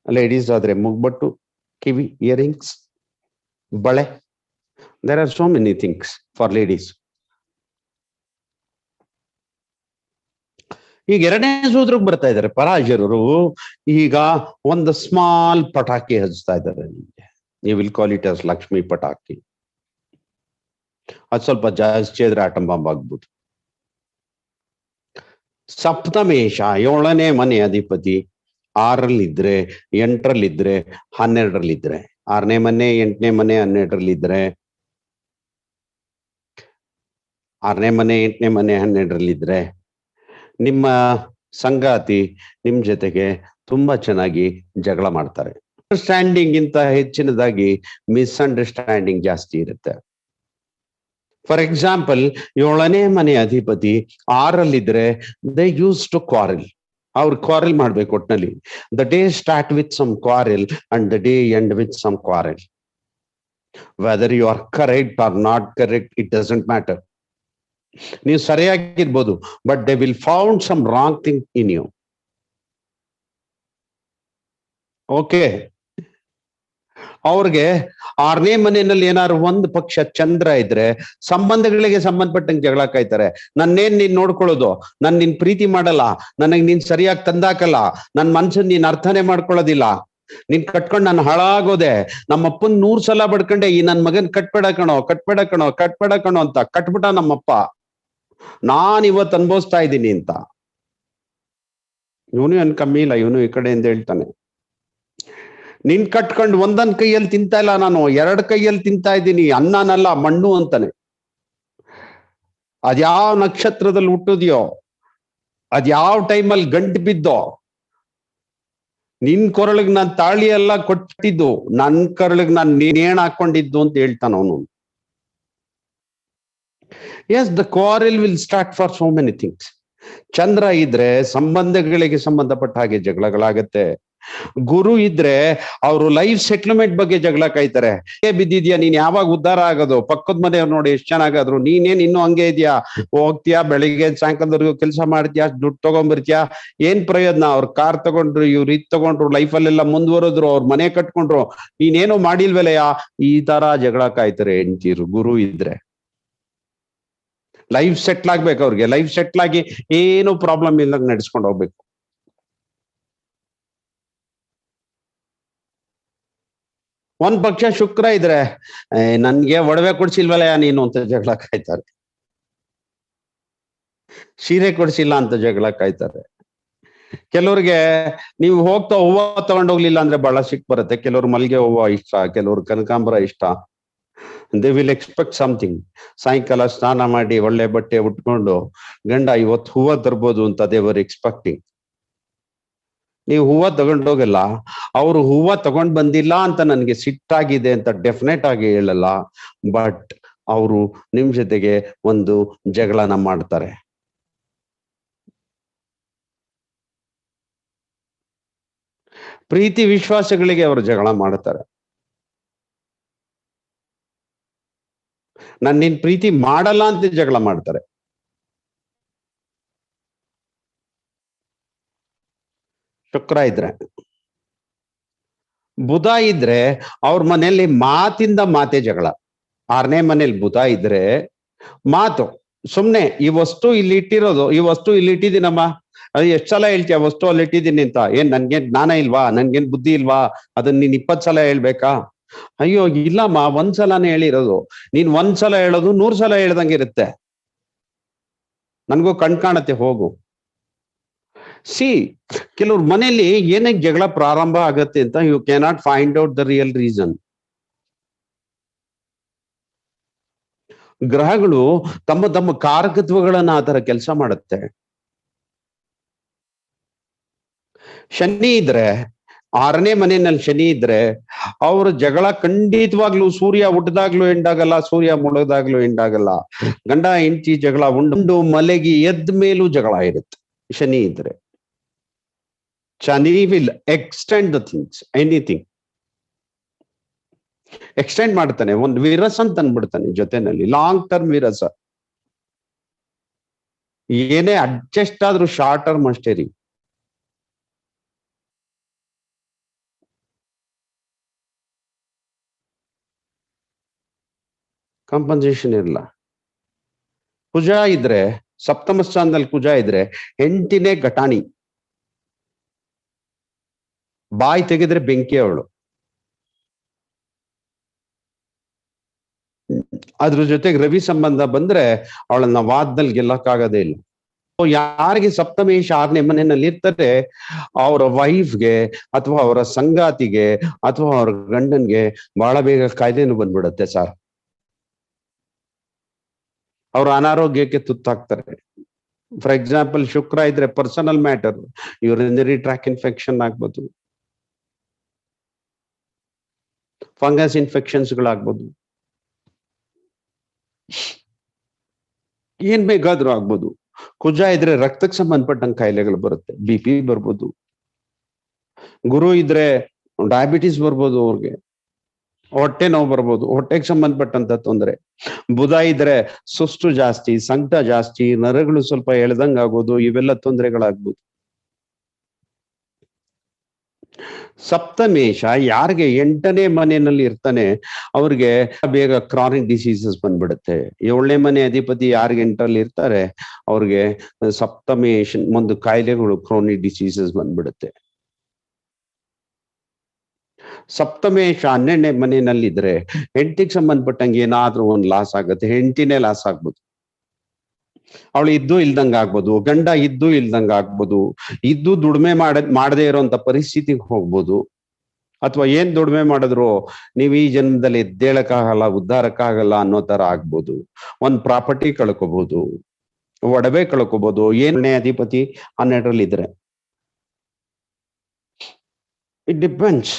ಲೇಡೀಸ್ ಆದ್ರೆ ಮುಗ್ಬಟ್ಟು, ಕಿವಿ, ಇಯರಿಂಗ್ಸ್, ಬಳೆ. There are so many things for ladies. ಈಗ 2ನೇ ಸೂತ್ರಕ್ಕೆ ಬರ್ತಾ ಇದ್ದಾರೆ ಪರಾಜರರು. ಈಗ ಒಂದು ಸ್ಮಾಲ್ ಪಟಾಕಿ ಹಚ್ತಾ ಇದ್ದಾರೆ ನಿಮ್ಗೆ. You will call it as Lakshmi ಪಟಾಕಿ. ಅದು ಸ್ವಲ್ಪ ಜಾಸ್ತಿ ಆದ್ರೆ ಆಟಂ ಬಾಂಬ್ ಆಗ್ಬೋದು. ಸಪ್ತಮೇಶ 7ನೇ ಮನೆ ಅಧಿಪತಿ 6ರಲ್ಲಿದ್ರೆ, 8ರಲ್ಲಿದ್ರೆ, 12ರಲ್ಲಿದ್ರೆ, 6ನೇ ಮನೆ, 8ನೇ ಮನೆ, 12ರಲ್ಲಿದ್ರೆ, 6ನೇ ಮನೆ, 8ನೇ ಮನೆ, 12ರಲ್ಲಿದ್ರೆ ನಿಮ್ಮ ಸಂಗಾತಿ ನಿಮ್ ಜೊತೆಗೆ ತುಂಬಾ ಚೆನ್ನಾಗಿ ಜಗಳ ಮಾಡ್ತಾರೆ. ಅಂಡರ್ಸ್ಟ್ಯಾಂಡಿಂಗ್ ಗಿಂತ ಹೆಚ್ಚಿನದಾಗಿ ಮಿಸ್ಅಂಡರ್ಸ್ಟ್ಯಾಂಡಿಂಗ್ ಜಾಸ್ತಿ ಇರುತ್ತೆ. ಫಾರ್ ಎಕ್ಸಾಂಪಲ್, 7ನೇ ಮನೆ ಅಧಿಪತಿ 6ರಲ್ಲಿದ್ರೆ ದೇ ಯೂಸ್ ಟು ಕ್ವಾರಲ್. ಅವ್ರು ಕ್ವಾರಲ್ ಮಾಡ್ಬೇಕು ಒಟ್ನಲ್ಲಿ. The day start with some quarrel and the day end with some quarrel. Whether you are correct or not correct, it doesn't matter. ನೀವು ಸರಿಯಾಗಿರ್ಬೋದು, but they will found some wrong thing in you. Okay. ಅವ್ರಿಗೆ 6ನೇ ಮನೆಯಲ್ಲಿ ಏನಾದ್ರು ಒಂದು ಪಕ್ಷ ಚಂದ್ರ ಇದ್ರೆ ಸಂಬಂಧಗಳಿಗೆ ಸಂಬಂಧಪಟ್ಟಂಗೆ ಜಗಳ ಕಾಯ್ತಾರೆ. ನನ್ನೇನ್ ನೀನ್ ನೋಡ್ಕೊಳ್ಳೋದು, ನಿನ್ ಪ್ರೀತಿ ಮಾಡಲ್ಲ, ನನಗ್ ನೀನ್ ಸರಿಯಾಗಿ ತಂದಾಕಲ್ಲ, ನನ್ ಮನ್ಸನ್ ನೀನ್ ಅರ್ಥನೇ ಮಾಡ್ಕೊಳ್ಳೋದಿಲ್ಲ, ನೀನ್ ಕಟ್ಕೊಂಡ್ ನಾನು ಹಾಳಾಗೋದೆ, ನಮ್ಮಪ್ಪನ್ 100 ಸಲ ಬಡ್ಕೊಂಡೆ ಈ ನನ್ ಮಗನ್ ಕಟ್ಬೇಡ ಕಣೋ, ಕಟ್ಬೇಡ ಕಣೋ, ಕಟ್ಬೇಡ ಕಣೋ ಅಂತ ಕಟ್ಬಿಟ್ಟ ನಮ್ಮಪ್ಪ, ನಾನ್ ಇವತ್ತು ಅನ್ಭವಿಸ್ತಾ ಇದ್ದೀನಿ ಅಂತ. ಇವನು ಏನ್ ಕಮ್ಮಿ ಇಲ್ಲ, ಇವನು ಈ ಕಡೆಯಿಂದ ಹೇಳ್ತಾನೆ, ನಿನ್ ಕಟ್ಕೊಂಡು ಒಂದೊಂದ್ ಕೈಯಲ್ಲಿ ತಿಂತಾ ಇಲ್ಲ, ನಾನು 2 ಕೈಯಲ್ಲಿ ತಿಂತಾ ಇದ್ದೀನಿ, ಅನ್ನನಲ್ಲ ಮಣ್ಣು ಅಂತಾನೆ. ಅದ್ಯಾವ ನಕ್ಷತ್ರದಲ್ಲಿ ಹುಟ್ಟುದ್ಯೋ, ಅದ್ಯಾವ ಟೈಮಲ್ಲಿ ಗಂಟು ಬಿದ್ದೋ, ನಿನ್ ಕೊರಳಿಗೆ ನಾನ್ ತಾಳಿ ಎಲ್ಲ ಕೊಟ್ಟಿದ್ದು, ನನ್ ಕೊರಳಿಗೆ ನಾನ್ ನೇಣ್ ಹಾಕೊಂಡಿದ್ದು ಅಂತ ಹೇಳ್ತಾನ ಅವನು. Yes, the quarrel will start for so many things. Chandra ಇದ್ರೆ ಸಂಬಂಧಗಳಿಗೆ ಸಂಬಂಧಪಟ್ಟ ಹಾಗೆ ಜಗಳಗಳಾಗತ್ತೆ. ಗುರು ಇದ್ರೆ ಅವರು ಲೈಫ್ ಸೆಟ್ಲ್ಮೆಂಟ್ ಬಗ್ಗೆ ಜಗಳ ಕಾಯ್ತಾರೆ. ಬಿದ್ದಿದ್ಯಾ, ನೀನ್ ಯಾವಾಗ ಉದ್ಧಾರ ಆಗೋದು, ಪಕ್ಕದ ಮನೆಯವ್ರು ನೋಡಿ ಎಷ್ಟು ಚೆನ್ನಾಗಾದ್ರು, ನೀನೇನ್ ಇನ್ನೂ ಹಂಗೆ ಇದೆಯಾ, ಹೋಗ್ತೀಯಾ ಬೆಳಿಗ್ಗೆ ಸಾಯಂಕಾಲದವರೆಗೂ ಕೆಲಸ ಮಾಡ್ತೀಯಾ, ದುಡ್ಡು ತಗೊಂಡ್ಬರ್ತೀಯಾ, ಏನ್ ಪ್ರಯೋಜನ? ಅವ್ರ ಕಾರ್ ತಗೊಂಡ್ರು, ಇವ್ರು ಇದ್ ತಗೊಂಡ್ರು, ಲೈಫಲ್ಲೆಲ್ಲ ಮುಂದುವರೆದ್ರು, ಅವ್ರ ಮನೆ ಕಟ್ಕೊಂಡ್ರು, ನೀನೇನು ಮಾಡಿಲ್ವಲ್ಲಯ್ಯ, ಈ ತರ ಜಗಳ ಕಾಯ್ತಾರೆ ಹೆಂಡ್ತೀರು ಗುರು ಇದ್ರೆ. ಲೈಫ್ ಸೆಟ್ಲ್ ಆಗ್ಬೇಕು ಅವ್ರಿಗೆ. ಲೈಫ್ ಸೆಟ್ಲ್ ಆಗಿ ಏನು ಪ್ರಾಬ್ಲಮ್ ಇಲ್ಲಂಗ್ ನಡ್ಸ್ಕೊಂಡು ಹೋಗ್ಬೇಕು. ಒಂದ್ ಪಕ್ಷ ಶುಕ್ರ ಇದ್ರೆ ನನ್ಗೆ ಒಡವೆ ಕೊಡ್ಸಿಲ್ವಲ್ಲಯ್ಯ ನೀನು ಅಂತ ಜಗಳ ಕಾಯ್ತಾರೆ, ಸೀರೆ ಕೊಡ್ಸಿಲ್ಲ ಅಂತ ಜಗಳ ಕಾಯ್ತಾರೆ. ಕೆಲವ್ರಿಗೆ ನೀವು ಹೋಗ್ತಾ ಹೂವ ತಗೊಂಡೋಗ್ಲಿಲ್ಲ ಅಂದ್ರೆ ಬಹಳ ಸಿಟ್ಟು ಬರುತ್ತೆ. ಕೆಲವ್ರು ಮಲ್ಗೆ ಹೂವ ಇಷ್ಟ, ಕೆಲವ್ರು ಕನಕಾಂಬರ ಇಷ್ಟ, ದೇ ವಿಲ್ ಎಕ್ಸ್ಪೆಕ್ಟ್ ಸಮಥಿಂಗ್. ಸಾಯಂಕಾಲ ಸ್ನಾನ ಮಾಡಿ ಒಳ್ಳೆ ಬಟ್ಟೆ ಉಟ್ಕೊಂಡು ಗಂಡ ಇವತ್ತು ಹೂವ ತರ್ಬೋದು ಅಂತ ದೇ ವರ್ ಎಕ್ಸ್ಪೆಕ್ಟಿಂಗ್. ನೀವು ಹೂವ ತಗೊಂಡೋಗಲ್ಲ, ಅವರು ಹೂವ ತಗೊಂಡ್ ಬಂದಿಲ್ಲ ಅಂತ ನನ್ಗೆ ಸಿಟ್ಟಾಗಿದೆ ಅಂತ ಡೆಫಿನೆಟ್ ಆಗಿ ಹೇಳಲ್ಲ, ಬಟ್ ಅವರು ನಿಮ್ ಜೊತೆಗೆ ಒಂದು ಜಗಳನ ಮಾಡ್ತಾರೆ. ಪ್ರೀತಿ ವಿಶ್ವಾಸಗಳಿಗೆ ಅವರು ಜಗಳ ಮಾಡ್ತಾರೆ. ನಾನು ನಿನ್ ಪ್ರೀತಿ ಮಾಡಲ್ಲ ಅಂತ ಜಗಳ ಮಾಡ್ತಾರೆ. ಶುಕ್ರ ಇದ್ರೆ, ಬುಧ ಇದ್ರೆ ಅವ್ರ ಮನೆಯಲ್ಲಿ ಮಾತಿಂದ ಮಾತೆ ಜಗಳ. 6ನೇ ಮನೇಲಿ ಬುಧ ಇದ್ರೆ ಮಾತು, ಸುಮ್ನೆ ಈ ವಸ್ತು ಇಲ್ಲಿ ಇಟ್ಟಿರೋದು, ಈ ವಸ್ತು ಇಲ್ಲಿ ಇಟ್ಟಿದ್ದೀನಮ್ಮ, ಅದು ಎಷ್ಟ್ ಸಲ ಹೇಳ್ತೀಯ ವಸ್ತು ಅಲ್ಲಿ ಇಟ್ಟಿದ್ದೀನಿ ಅಂತ, ಏನ್ ನನ್ಗೇನ್ ಜ್ಞಾನ ಇಲ್ವಾ, ನನ್ಗೇನ್ ಬುದ್ಧಿ ಇಲ್ವಾ, ಅದನ್ನ ನೀನ್ 20 ಸಲ ಹೇಳ್ಬೇಕಾ? ಅಯ್ಯೋ ಇಲ್ಲಮ್ಮ, ಒಂದ್ಸಲನೇ ಹೇಳಿರೋದು. ನೀನ್ ಒಂದ್ಸಲ ಹೇಳೋದು 100 ಸಲ ಹೇಳ್ದಂಗೆ ಇರುತ್ತೆ. ನನ್ಗೂ ಕಾಣತ್ತೆ, ಹೋಗು. ಸಿ, ಕೆಲವ್ರ ಮನೆಯಲ್ಲಿ ಏನಕ್ಕೆ ಜಗಳ ಪ್ರಾರಂಭ ಆಗತ್ತೆ ಅಂತ you cannot find out the real reason. ಗ್ರಹಗಳು ತಮ್ಮ ತಮ್ಮ ಕಾರಕತ್ವಗಳನ್ನ ಆ ತರ ಕೆಲಸ ಮಾಡುತ್ತೆ. ಶನಿ ಇದ್ರೆ, 6ನೇ ಮನೆಯಲ್ಲಿ ಶನಿ ಇದ್ರೆ ಅವ್ರ ಜಗಳ ಖಂಡಿತವಾಗ್ಲೂ ಸೂರ್ಯ ಹುಟ್ಟದಾಗ್ಲೂ ಎಂಡಾಗಲ್ಲ, ಸೂರ್ಯ ಮುಳುಗದಾಗ್ಲೂ ಎಂಡಾಗಲ್ಲ. ಗಂಡ ಹೆಂಡತಿ ಜಗಳ ಉಂಡು ಮಲಗಿ ಎದ್ದ ಮೇಲೂ ಜಗಳ ಇರುತ್ತೆ ಶನಿ ಇದ್ರೆ. Shani will extend the things, anything extend ಮಾಡ್ತಾನೆ. ಒಂದು ವಿರಸ ಅಂತ ಅಂದ್ಬಿಡ್ತಾನೆ ಜೊತೆನಲ್ಲಿ, ಲಾಂಗ್ ಟರ್ಮ್ ವಿರಸ. ಏನೇ ಅಡ್ಜಸ್ಟ್ ಆದ್ರೂ ಶಾರ್ಟ್ ಟರ್ಮ್ ಅಷ್ಟೇ ರೀ. ಕಾಂಪನ್ಸೇಷನ್ ಇರಲ್ಲ. ಕುಜ ಇದ್ರೆ, ಸಪ್ತಮ ಸ್ಥಾನದಲ್ಲಿ ಕುಜ ಇದ್ರೆ ಹೆಂಡತಿನೇ ಘಟಾಣಿ, ಬಾಯಿ ತೆಗೆದ್ರೆ ಬೆಂಕಿ ಅವಳು. ಅದ್ರ ಜೊತೆಗೆ ರವಿ ಸಂಬಂಧ ಬಂದ್ರೆ ಅವಳನ್ನ ವಾದದಲ್ಲಿ ಗೆಲ್ಲಕ್ಕಾಗದೇ ಇಲ್ಲ. ಯಾರಿಗೆ ಸಪ್ತಮೇಶ 6ನೇ ಮನೆಯಲ್ಲಿ ಇರ್ತಾರೆ, ಅವರ ವೈಫ್ಗೆ ಅಥವಾ ಅವರ ಸಂಗಾತಿಗೆ ಅಥವಾ ಅವ್ರ ಗಂಡನ್ಗೆ ಬಹಳ ಬೇಗ ಕಾಯಿಲೆನು ಬಂದ್ಬಿಡುತ್ತೆ ಸರ್. ಅವ್ರ ಅನಾರೋಗ್ಯಕ್ಕೆ ತುತ್ತಾಗ್ತಾರೆ. ಫಾರ್ ಎಕ್ಸಾಂಪಲ್ ಶುಕ್ರ ಇದ್ರೆ personal matter, urinary track infection ಆಗ್ಬೋದು, ಫಂಗಸ್ ಇನ್ಫೆಕ್ಷನ್ಸ್ ಗಳಾಗ್ಬೋದು, ಏನ್ ಬೇಕಾದ್ರೂ ಆಗ್ಬೋದು. ಕುಜ ಇದ್ರೆ ರಕ್ತಕ್ಕೆ ಸಂಬಂಧಪಟ್ಟಂಗೆ ಕಾಯಿಲೆಗಳು ಬರುತ್ತೆ, BP ಬರ್ಬೋದು. ಗುರು ಇದ್ರೆ ಡಯಾಬಿಟಿಸ್ ಬರ್ಬೋದು, ಅವ್ರಿಗೆ ಹೊಟ್ಟೆ ನೋವು ಬರ್ಬೋದು, ಹೊಟ್ಟೆಗೆ ಸಂಬಂಧಪಟ್ಟಂತ ತೊಂದರೆ. ಬುಧ ಇದ್ರೆ ಸುಸ್ತು ಜಾಸ್ತಿ, ಸಂಕಟ ಜಾಸ್ತಿ, ನರಗಳು ಸ್ವಲ್ಪ ಎಳ್ದಂಗ್ ಆಗೋದು, ಇವೆಲ್ಲ ತೊಂದರೆಗಳಾಗ್ಬೋದು. ಸಪ್ತಮೇಶ ಯಾರಿಗೆ 8ನೇ ಮನೆಯಲ್ಲಿ ಇರ್ತಾನೆ ಅವ್ರಿಗೆ ಬೇಗ ಕ್ರಾನಿಕ್ ಡಿಸೀಸಸ್ ಬಂದ್ಬಿಡುತ್ತೆ. 7ನೇ ಮನೆ ಅಧಿಪತಿ ಯಾರಿಗೆ 8ರಲ್ಲಿ ಇರ್ತಾರೆ ಅವ್ರಿಗೆ ಸಪ್ತಮೇಶ ಒಂದು ಕಾಯಿಲೆಗಳು, ಕ್ರಾನಿಕ್ ಡಿಸೀಸಸ್ ಬಂದ್ಬಿಡುತ್ತೆ. ಸಪ್ತಮೇಶ 12ನೇ ಮನೆಯಲ್ಲಿದ್ರೆ ಹೆಂಡತಿಗೆ ಸಂಬಂಧಪಟ್ಟಂಗೆ ಏನಾದ್ರೂ ಒಂದು ಲಾಸ್ ಆಗುತ್ತೆ, ಹೆಂಡತಿನೇ ಲಾಸ್ ಆಗ್ಬೋದು. ಅವಳು ಇದ್ದು ಇಲ್ದಂಗ ಆಗ್ಬೋದು, ಗಂಡ ಇದ್ದು ಇಲ್ದಂಗ ಆಗ್ಬೋದು, ಇದ್ದು ದುಡಿಮೆ ಮಾಡದೇ ಇರೋಂತ ಪರಿಸ್ಥಿತಿಗೆ ಹೋಗ್ಬೋದು. ಅಥವಾ ಏನ್ ದುಡಿಮೆ ಮಾಡಿದ್ರು ನೀವು ಈ ಜನ್ಮದಲ್ಲಿ ಎದ್ದೇಳಕ್ಕಾಗಲ್ಲ, ಉದ್ಧಾರಕ್ಕಾಗಲ್ಲ ಅನ್ನೋ ತರ ಆಗ್ಬೋದು. ಒಂದ್ ಪ್ರಾಪರ್ಟಿ ಕಳ್ಕೋಬಹುದು, ಒಡವೆ ಕಳ್ಕೋಬಹುದು. 7ನೇ ಅಧಿಪತಿ 12ರಲ್ಲಿ ಇದ್ರೆ ಇಟ್ ಡಿಪೆಂಡ್ಸ್.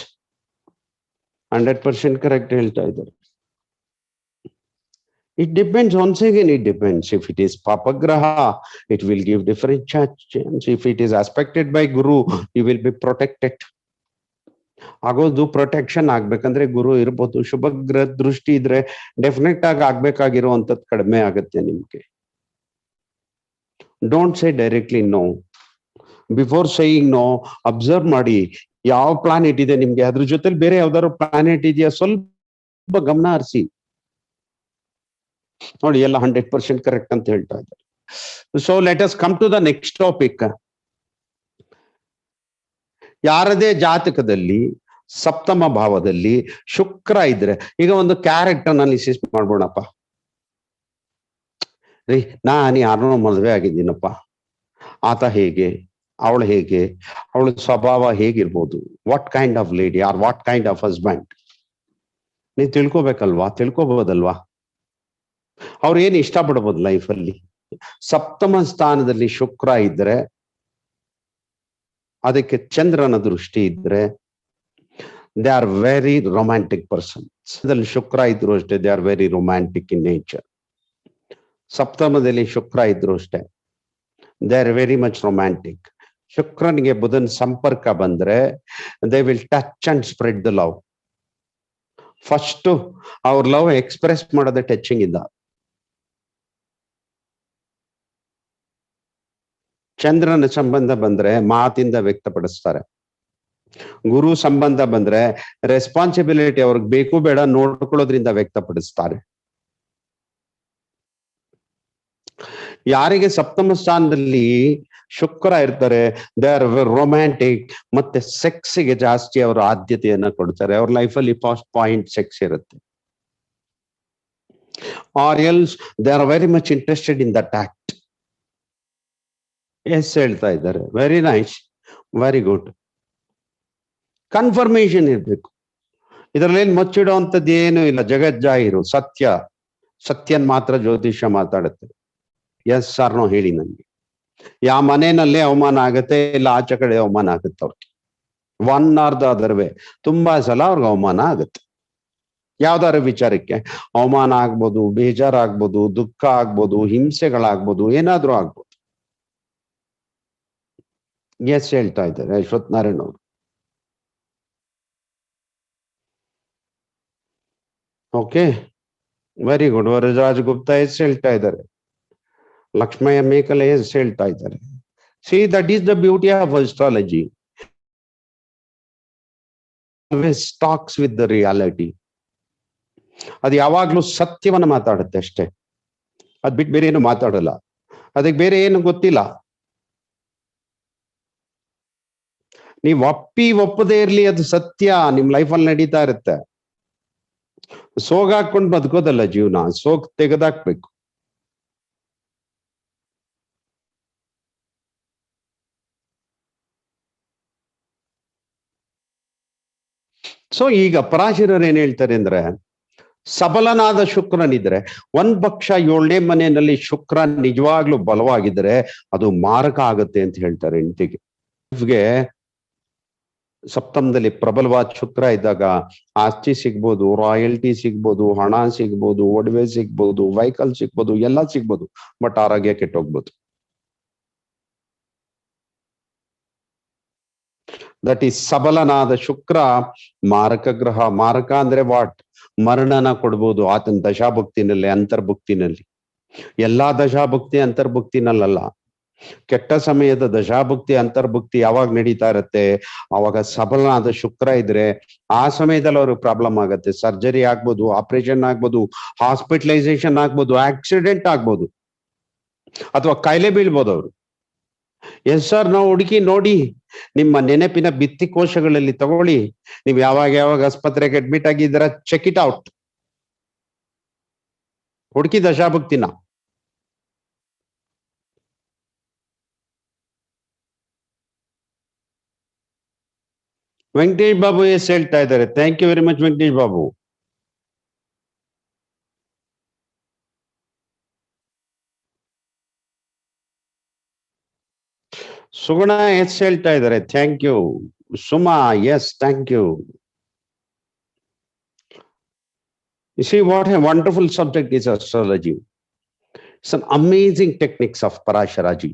100% ಕರೆಕ್ಟ್ ಹೇಳ್ತಾ ಇದ್ದಾರೆ. It depends. Once again, it depends. If it is Papagraha, it will give different chance. If it is aspected by Guru, you will be protected. ಆಗೋದು ಪ್ರೊಟೆಕ್ಷನ್ ಆಗ್ಬೇಕಂದ್ರೆ ಗುರು ಇರ್ಬೋದು. ಶುಭ ಗ್ರಹ ದೃಷ್ಟಿ ಇದ್ರೆ ಡೆಫಿನೆಟ್ ಆಗಿ ಆಗ್ಬೇಕಾಗಿರುವಂತದ್ದು ಕಡಿಮೆ ಆಗುತ್ತೆ ನಿಮ್ಗೆ. Don't say directly no. Before saying no observe ಮಾಡಿ ಯಾವ ಪ್ಲಾನೆಟ್ ಇದೆ ನಿಮ್ಗೆ, ಅದ್ರ ಜೊತೆಲಿ ಬೇರೆ ಯಾವ್ದಾದ್ರು ಪ್ಲಾನೆಟ್ ಇದೆಯಾ ಸ್ವಲ್ಪ ಗಮನ ಹರಿಸಿ ನೋಡಿ. ಎಲ್ಲ 100% ಕರೆಕ್ಟ್ ಅಂತ ಹೇಳ್ತಾ ಇದ್ದಾರೆ. So let us come to the next topic. ಯಾರದೇ ಜಾತಕದಲ್ಲಿ ಸಪ್ತಮ ಭಾವದಲ್ಲಿ ಶುಕ್ರ ಇದ್ರೆ, ಈಗ ಒಂದು ಕ್ಯಾರೆಕ್ಟರ್ ಅನಾಲಿಸಿಸ್ ಮಾಡ್ಬೋಣಪ್ಪ ರೀ. ನಾನು ಯಾರನ್ನೋ ಮದುವೆ ಆಗಿದ್ದೀನಪ್ಪ, ಆತ ಹೇಗೆ, ಅವಳು ಹೇಗೆ, ಅವಳ ಸ್ವಭಾವ ಹೇಗಿರ್ಬೋದು, what kind of lady or what kind of husband. ನೀವು ತಿಳ್ಕೊಬೇಕಲ್ವಾ, ತಿಳ್ಕೊಬಹುದಲ್ವಾ? ಅವ್ರು ಏನ್ ಇಷ್ಟಪಡ್ಬೋದು ಲೈಫಲ್ಲಿ? ಸಪ್ತಮ ಸ್ಥಾನದಲ್ಲಿ ಶುಕ್ರ ಇದ್ರೆ, ಅದಕ್ಕೆ ಚಂದ್ರನ ದೃಷ್ಟಿ ಇದ್ರೆ, they are very romantic persons. ಅದ್ರಲ್ಲಿ ಶುಕ್ರ ಇದ್ರು ಅಷ್ಟೇ, they are very romantic in nature. ಸಪ್ತಮದಲ್ಲಿ ಶುಕ್ರ ಇದ್ರು ಅಷ್ಟೇ, they are very much romantic. ಶುಕ್ರನಿಗೆ ಬುಧನ್ ಸಂಪರ್ಕ ಬಂದ್ರೆ they will touch and spread the love. First ಅವ್ರ ಲವ್ ಎಕ್ಸ್ಪ್ರೆಸ್ ಮಾಡೋದೇ ಟಚಿಂಗ್ ಇಂದ. ಚಂದ್ರನ ಸಂಬಂಧ ಬಂದ್ರೆ ಮಾತಿಂದ ವ್ಯಕ್ತಪಡಿಸ್ತಾರೆ. ಗುರು ಸಂಬಂಧ ಬಂದ್ರೆ ರೆಸ್ಪಾನ್ಸಿಬಿಲಿಟಿ ಅವ್ರಿಗೆ ಬೇಕು ಬೇಡ ನೋಡ್ಕೊಳ್ಳೋದ್ರಿಂದ ವ್ಯಕ್ತಪಡಿಸ್ತಾರೆ. ಯಾರಿಗೆ ಸಪ್ತಮ ಸ್ಥಾನದಲ್ಲಿ ಶುಕ್ರ ಇರ್ತಾರೆ, ದೇ ಆರ್ ರೊಮ್ಯಾಂಟಿಕ್, ಮತ್ತೆ ಸೆಕ್ಸ್ಗೆ ಜಾಸ್ತಿ ಅವರ ಆದ್ಯತೆಯನ್ನ ಕೊಡ್ತಾರೆ. ಅವ್ರ ಲೈಫಲ್ಲಿ ಫಸ್ಟ್ ಪಾಯಿಂಟ್ ಸೆಕ್ಸ್ ಇರುತ್ತೆ. Or else they are very much interested in that act. Yes ಹೇಳ್ತಾ ಇದ್ದಾರೆ, very nice, very good. Confirmation ಇರ್ಬೇಕು. ಇದರಲ್ಲೇನು ಮುಚ್ಚಿಡೋ ಅಂತದ್ದು ಏನು ಇಲ್ಲ. ಜಗಜ್ಜಾಹಿರು ಸತ್ಯ, ಸತ್ಯನ್ ಮಾತ್ರ ಜ್ಯೋತಿಷ್ಯ ಮಾತಾಡುತ್ತೆ. ಎಸ್ ಆರ್ ನೋ ಹೇಳಿ ನಂಗೆ. ಯಾವ ಮನೆಯಲ್ಲಿ ಅವಮಾನ ಆಗತ್ತೆ, ಇಲ್ಲ ಆಚೆ ಕಡೆ ಅವಮಾನ ಆಗುತ್ತೆ ಅವ್ರಿಗೆ. One are the other way. ತುಂಬಾ ಸಲ ಅವ್ರಿಗೆ ಅವಮಾನ ಆಗುತ್ತೆ. ಯಾವ್ದಾರ ವಿಚಾರಕ್ಕೆ ಅವಮಾನ ಆಗ್ಬೋದು, ಬೇಜಾರಾಗ್ಬೋದು, ದುಃಖ ಆಗ್ಬೋದು, ಹಿಂಸೆಗಳಾಗ್ಬೋದು, ಏನಾದ್ರೂ ಆಗ್ಬೋದು. ಎಸ್ ಹೇಳ್ತಾ ಇದ್ದಾರೆ ಅಶ್ವಥ್ ನಾರಾಯಣ್ ಅವರು. Okay, very good. Vararaj Gupta yes ಹೇಳ್ತಾ ಇದ್ದಾರೆ. ಲಕ್ಷ್ಮಯ್ಯ ಮೇಕಲೆ ಎಸ್ ಹೇಳ್ತಾ ಇದ್ದಾರೆ. See that is the beauty of astrology. Always talks with the reality. ಅದು ಯಾವಾಗ್ಲೂ ಸತ್ಯವನ್ನ ಮಾತಾಡುತ್ತೆ ಅಷ್ಟೇ. ಅದ್ ಬಿಟ್ಟು ಬೇರೆ ಏನು ಮಾತಾಡಲ್ಲ. ಅದಕ್ಕೆ ಬೇರೆ ಏನು ಗೊತ್ತಿಲ್ಲ. ನೀವು ಒಪ್ಪದೇ ಇರ್ಲಿ, ಅದು ಸತ್ಯ ನಿಮ್ ಲೈಫಲ್ಲಿ ನಡೀತಾ ಇರುತ್ತೆ. ಸೋಗಾಕೊಂಡು ಬದುಕೋದಲ್ಲ ಜೀವನ, ಸೋಗ್ ತೆಗೆದಾಕ್ಬೇಕು. ಸೊ ಈಗ ಪರಾಶರರು ಏನ್ ಹೇಳ್ತಾರೆ ಅಂದ್ರೆ, ಸಬಲನಾದ ಶುಕ್ರನಿದ್ರೆ, ಒಂದ್ ಪಕ್ಷ 7ನೇ ಮನೆಯಲ್ಲಿ ಶುಕ್ರ ನಿಜವಾಗ್ಲೂ ಬಲವಾಗಿದ್ರೆ ಅದು ಮಾರಕ ಆಗುತ್ತೆ ಅಂತ ಹೇಳ್ತಾರೆ ಹೆಂಡತಿಗೆ. ಸಪ್ತಮದಲ್ಲಿ ಪ್ರಬಲವಾದ ಶುಕ್ರ ಇದ್ದಾಗ ಆಸ್ತಿ ಸಿಗ್ಬೋದು, ರಾಯಲ್ಟಿ ಸಿಗ್ಬೋದು, ಹಣ ಸಿಗ್ಬೋದು, ಒಡವೆ ಸಿಗ್ಬೋದು, ವೆಹಿಕಲ್ ಸಿಗ್ಬೋದು, ಎಲ್ಲ ಸಿಗ್ಬೋದು. ಬಟ್ ಆರೋಗ್ಯ ಕೆಟ್ಟೋಗ್ಬೋದು. ದಟ್ ಈಸ್ ಸಬಲನಾದ ಶುಕ್ರ ಮಾರಕ ಗ್ರಹ. ಮಾರಕ ಅಂದ್ರೆ ವಾಟ್? ಮರಣನ ಕೊಡ್ಬೋದು ಆತನ ದಶಾಭುಕ್ತಿನಲ್ಲಿ, ಅಂತರ್ಭುಕ್ತಿನಲ್ಲಿ. ಎಲ್ಲಾ ದಶಾಭುಕ್ತಿ ಅಂತರ್ಭುಕ್ತಿನಲ್ಲ. ಕೆಟ್ಟ ಸಮಯದ ದಶಾಭುಕ್ತಿ ಅಂತರ್ಭುಕ್ತಿ ಯಾವಾಗ ನಡೀತಾ ಇರುತ್ತೆ, ಅವಾಗ ಸಬಲನಾದ ಶುಕ್ರ ಇದ್ರೆ ಆ ಸಮಯದಲ್ಲಿ ಅವ್ರಿಗೆ ಪ್ರಾಬ್ಲಮ್ ಆಗತ್ತೆ. ಸರ್ಜರಿ ಆಗ್ಬೋದು, ಆಪರೇಷನ್ ಆಗ್ಬೋದು, ಹಾಸ್ಪಿಟಲೈಸೇಷನ್ ಆಗ್ಬೋದು, ಆಕ್ಸಿಡೆಂಟ್ ಆಗ್ಬೋದು, ಅಥವಾ ಕಾಯಿಲೆ ಬೀಳ್ಬೋದು ಅವರು. ಎಸ್ ಸರ್, ನಾವು ಹುಡುಕಿ ನೋಡಿ, ನಿಮ್ಮ ನೆನಪಿನ ಭಿತ್ತಿ ಕೋಶಗಳಲ್ಲಿ ತಗೊಳ್ಳಿ. ನೀವು ಯಾವಾಗ ಆಸ್ಪತ್ರೆಗೆ ಅಡ್ಮಿಟ್ ಆಗಿದ್ದೀರಾ, ಚೆಕ್ ಇಟ್ ಔಟ್. ಹುಡುಕಿ ದಶಾಭುಕ್ತಿನ. ವೆಂಕಟೇಶ್ ಬಾಬು ಎಸ್ ಹೇಳ್ತಾ ಇದ್ದಾರೆ. Thank you very much Venkatesh Babu. Suguna yes ಹೇಳ್ತಾ ಇದ್ದಾರೆ. Thank you. Suma yes, thank you. You see what a wonderful subject is astrology. It's an amazing techniques of Parasharaji.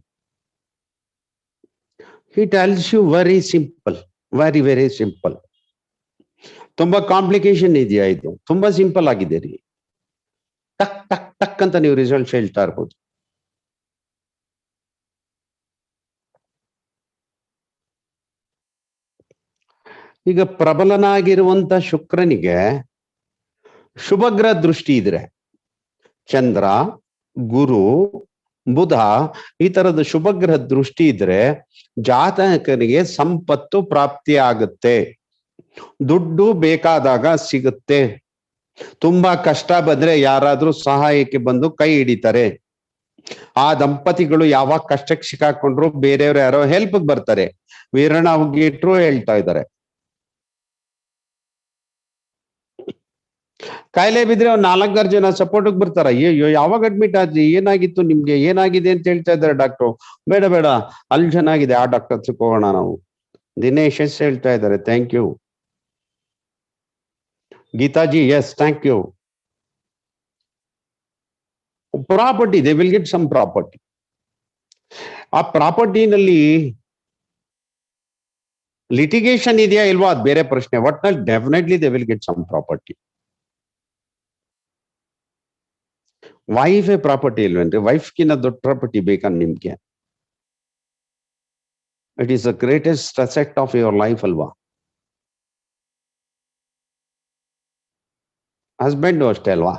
He tells you very simple, very very simple. ತುಂಬಾ ಕಾಂಪ್ಲಿಕೇಶನ್ ಇದೆಯಾ? ಇದು ತುಂಬಾ ಸಿಂಪಲ್ ಆಗಿದೆ ರೀ. ಟಕ್ ಟಕ್ ಟಕ್ ಅಂತ ನೀವು ರಿಸಲ್ಟ್ ಹೇಳ್ತಾ ಇರ್ಬೋದು. ಈಗ ಪ್ರಬಲನಾಗಿರುವಂತ ಶುಕ್ರನಿಗೆ ಶುಭಗ್ರಹ ದೃಷ್ಟಿ ಇದ್ರೆ, ಚಂದ್ರ, ಗುರು, ಬುಧ, ಈ ತರದ ಶುಭಗ್ರಹ ದೃಷ್ಟಿ ಇದ್ರೆ ಜಾತಕನಿಗೆ ಸಂಪತ್ತು ಪ್ರಾಪ್ತಿ ಆಗುತ್ತೆ. ದುಡ್ಡು ಬೇಕಾದಾಗ ಸಿಗುತ್ತೆ. ತುಂಬಾ ಕಷ್ಟ ಬಂದ್ರೆ ಯಾರಾದ್ರೂ ಸಹಾಯಕ್ಕೆ ಬಂದು ಕೈ ಹಿಡಿತಾರೆ. ಆ ದಂಪತಿಗಳು ಯಾವಾಗ ಕಷ್ಟಕ್ಕೆ ಸಿಕ್ಕಾಕೊಂಡ್ರು ಬೇರೆಯವ್ರು ಯಾರೋ ಹೆಲ್ಪ್ ಬರ್ತಾರೆ. ವೀರಣ್ಣ ಹುಗ್ಗಿಟ್ರು ಹೇಳ್ತಾ ಇದ್ದಾರೆ. ಕಾಯಿಲೆ ಬಿದ್ರೆ ಒಂದ್ 4-6 ಜನ ಸಪೋರ್ಟ್ಗೆ ಬರ್ತಾರ. ಅಯ್ಯೋ ಯಾವಾಗ ಅಡ್ಮಿಟ್ ಆದ್ರಿ, ಏನಾಗಿತ್ತು ನಿಮ್ಗೆ, ಏನಾಗಿದೆ ಅಂತ ಹೇಳ್ತಾ ಇದ್ದಾರೆ ಡಾಕ್ಟ್ರು. ಬೇಡ ಬೇಡ, ಅಲ್ಲಿ ಚೆನ್ನಾಗಿದೆ, ಆ ಡಾಕ್ಟರ್ ಹತ್ರಕ್ಕೆ ಹೋಗೋಣ ನಾವು. ದಿನೇಶ್ ಎಸ್ ಹೇಳ್ತಾ ಇದ್ದಾರೆ, thank you. Geetaji, yes thank you. Property, they will get some property. ಆ ಪ್ರಾಪರ್ಟಿನಲ್ಲಿ ಲಿಟಿಗೇಷನ್ ಇದೆಯಾ ಇಲ್ವಾ ಅದು ಬೇರೆ ಪ್ರಶ್ನೆ. ಒಟ್ನಲ್ಲಿ definitely they will get some property. ವೈಫೇ ಪ್ರಾಪರ್ಟಿ ಇಲ್ವೇನ್ರಿ? ವೈಫ್ಗಿನ್ನ ದೊಡ್ಡ ಪ್ರಾಪರ್ಟಿ ಬೇಕಾ ನಿಮ್ಗೆ? It is the greatest asset of your life ಅಲ್ವಾ? ಹಸ್ಬೆಂಡು ಅಷ್ಟೇ ಅಲ್ವಾ?